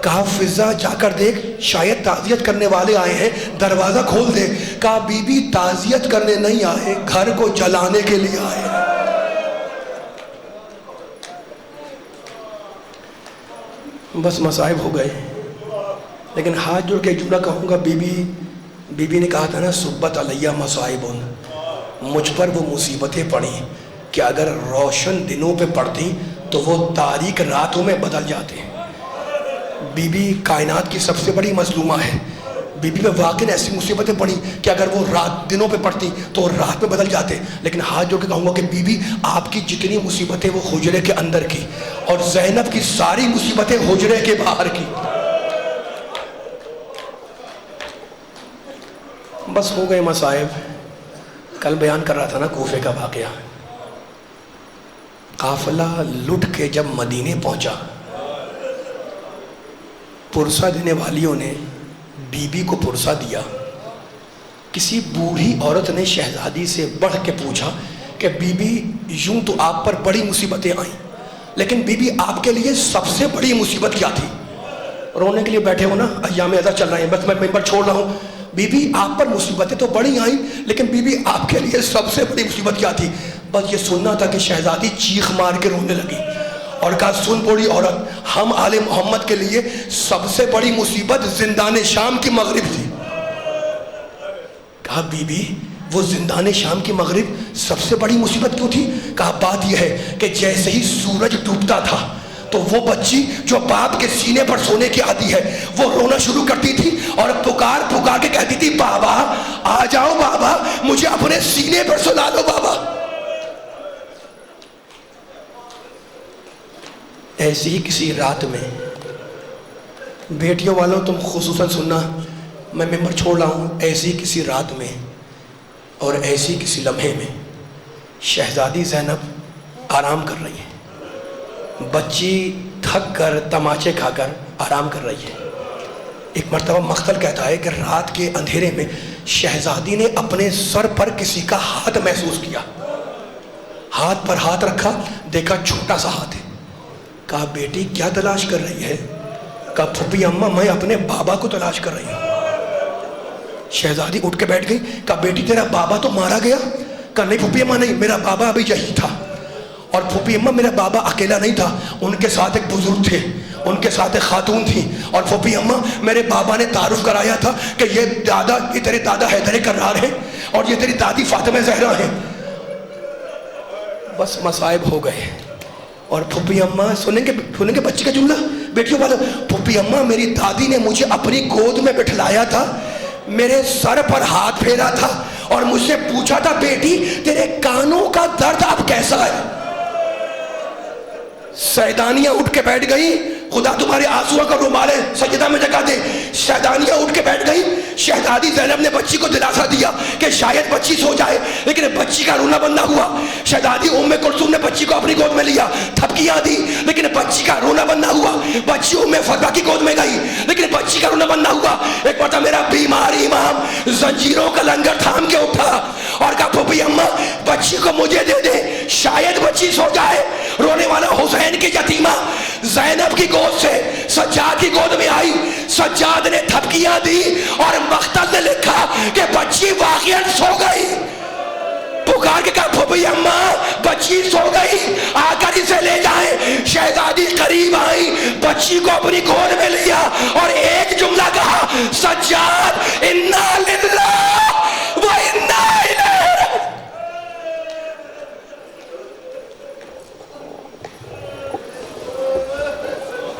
کہا فضا جا کر دیکھ، شاید تعزیت کرنے والے آئے ہیں، دروازہ کھول دے۔ کہا بی بی تعزیت کرنے نہیں آئے، گھر کو جلانے کے لیے آئے۔ بس مصائب ہو گئے۔ لیکن ہاتھ جوڑ کے جملہ کہوں گا، بی بی نے کہا تھا نا صبت علیہ مصائبن، مجھ پر وہ مصیبتیں پڑیں کہ اگر روشن دنوں پہ پڑتی تو وہ تاریک راتوں میں بدل جاتے ہیں۔ بی بی کائنات کی سب سے بڑی مظلومہ ہے۔ بی بی پہ واقعی ایسی مصیبتیں پڑی کہ اگر وہ دنوں پہ پڑتی تو رات میں بدل جاتے۔ لیکن ہاتھ جوڑ کے کہوں گا کہ بی بی آپ کی جتنی مصیبتیں وہ حجرے کے اندر کی، اور زینب کی ساری مصیبتیں حجرے کے باہر کی۔ بس ہو گئے مصائب۔ کل بیان کر رہا تھا نا کوفے کا واقعہ۔ قافلہ لٹ کے جب مدینے پہنچا، پرسہ دینے والیوں نے بی بی کو پرسہ دیا۔ کسی بوڑھی عورت نے شہزادی سے بڑھ کے پوچھا کہ بی بی یوں تو آپ پر بڑی مصیبتیں آئیں، لیکن بی بی آپ کے لیے سب سے بڑی مصیبت کیا تھی؟ رونے کے لیے بیٹھے ہو نا، ایام اعزا چل رہے ہیں، بس میں ممبر چھوڑ رہا ہوں۔ بی بی آپ پر مصیبتیں تو بڑی آئیں، لیکن بی بی آپ کے لیے سب سے بڑی مصیبت کیا تھی؟ بس یہ سننا تھا کہ شہزادی چیخ مار کے رونے لگی اور کہا سن بوڑھی عورت، ہم آل محمد کے لیے سب سے بڑی مصیبت زندان شام کی مغرب تھی۔ کہا بی بی وہ زندان شام کی مغرب سب سے بڑی مصیبت کیوں تھی؟ کہا بات یہ ہے کہ جیسے ہی سورج ڈوبتا تھا تو وہ بچی جو باپ کے سینے پر سونے کی عادی ہے وہ رونا شروع کرتی تھی اور پکار پکار کے کہتی تھی بابا آ جاؤ، بابا مجھے اپنے سینے پر سلا دو بابا۔ ایسی ہی کسی رات میں، بیٹیوں والوں تم خصوصاً سننا، میں ممبر چھوڑ رہا ہوں، ایسی کسی رات میں اور ایسی کسی لمحے میں شہزادی زینب آرام کر رہی ہے۔ بچی تھک کر تماچے کھا کر آرام کر رہی ہے۔ ایک مرتبہ مقتل کہتا ہے کہ رات کے اندھیرے میں شہزادی نے اپنے سر پر کسی کا ہاتھ محسوس کیا۔ ہاتھ پر ہاتھ رکھا، دیکھا چھوٹا سا ہاتھ ہے۔ کہا بیٹی کیا تلاش کر رہی ہے؟ کہا پھوپھی اماں میں اپنے بابا کو تلاش کر رہی ہوں۔ شہزادی اٹھ کے بیٹھ گئی۔ کہا بیٹی تیرا بابا تو مارا گیا؟ کہا نہیں پھوپھی اماں نہیں، میرا بابا ابھی یہی تھا۔ اور پھوپھی اماں میرا بابا اکیلا نہیں تھا، ان کے ساتھ ایک بزرگ تھے، ان کے ساتھ ایک خاتون تھی، اور پھوپھی اماں میرے بابا نے تعارف کرایا تھا کہ یہ تیرے دادا حیدر کرار ہیں اور یہ تیری دادی فاطمہ زہرا ہیں۔ بس مصائب ہو گئے۔ اور پھوپھی اماں سنیں گے بچی کا جملہ بیٹیوں والا، پھوپھی اماں میری دادی نے مجھے اپنی گود میں بٹھلایا تھا، میرے سر پر ہاتھ پھیرا تھا اور مجھ سے پوچھا تھا بیٹی تیرے کانوں کا درد اب کیسا ہے؟ سیدانیاں اٹھ کے بیٹھ گئی، خدا تمہارے آنسوؤں کا رومال ہے سجدہ میں جگہ دے. شہدانیاں اٹھ کے بیٹھ گئی. شہزادی زینب نے بچی کو دلاسا دیا کہ شاید بچی سو جائے، لیکن بچی کا رونا بند نہ ہوا. شہزادی ام کلثوم نے بچی کو اپنی گود میں لیا، تھپکیاں دی، لیکن بچی کا رونا بند نہ ہوا. بچی ام فروا کی گود میں گئی، لیکن بچی کا رونا بند نہ ہوا. ایک بار میرا بیمار امام زنجیروں کا لنگر تھام کے اٹھا اور کہا پھوپھی اماں بچی کو مجھے دے دے، شاید بچی سو جائے. رونے والا حسین کی یتیمہ زینب کی گود سے سجاد کی گود میں آئی. سجاد نے تھپکیاں دی اور مختل نے لکھا کہ بچی واقعا سو گئی. پکار کے کہا پھوپھی اماں بچی سو گئی، آ کر اسے لے جائیں. شہزادی قریب آئی، بچی کو اپنی گود میں لیا اور ایک جملہ کہا سجاد انا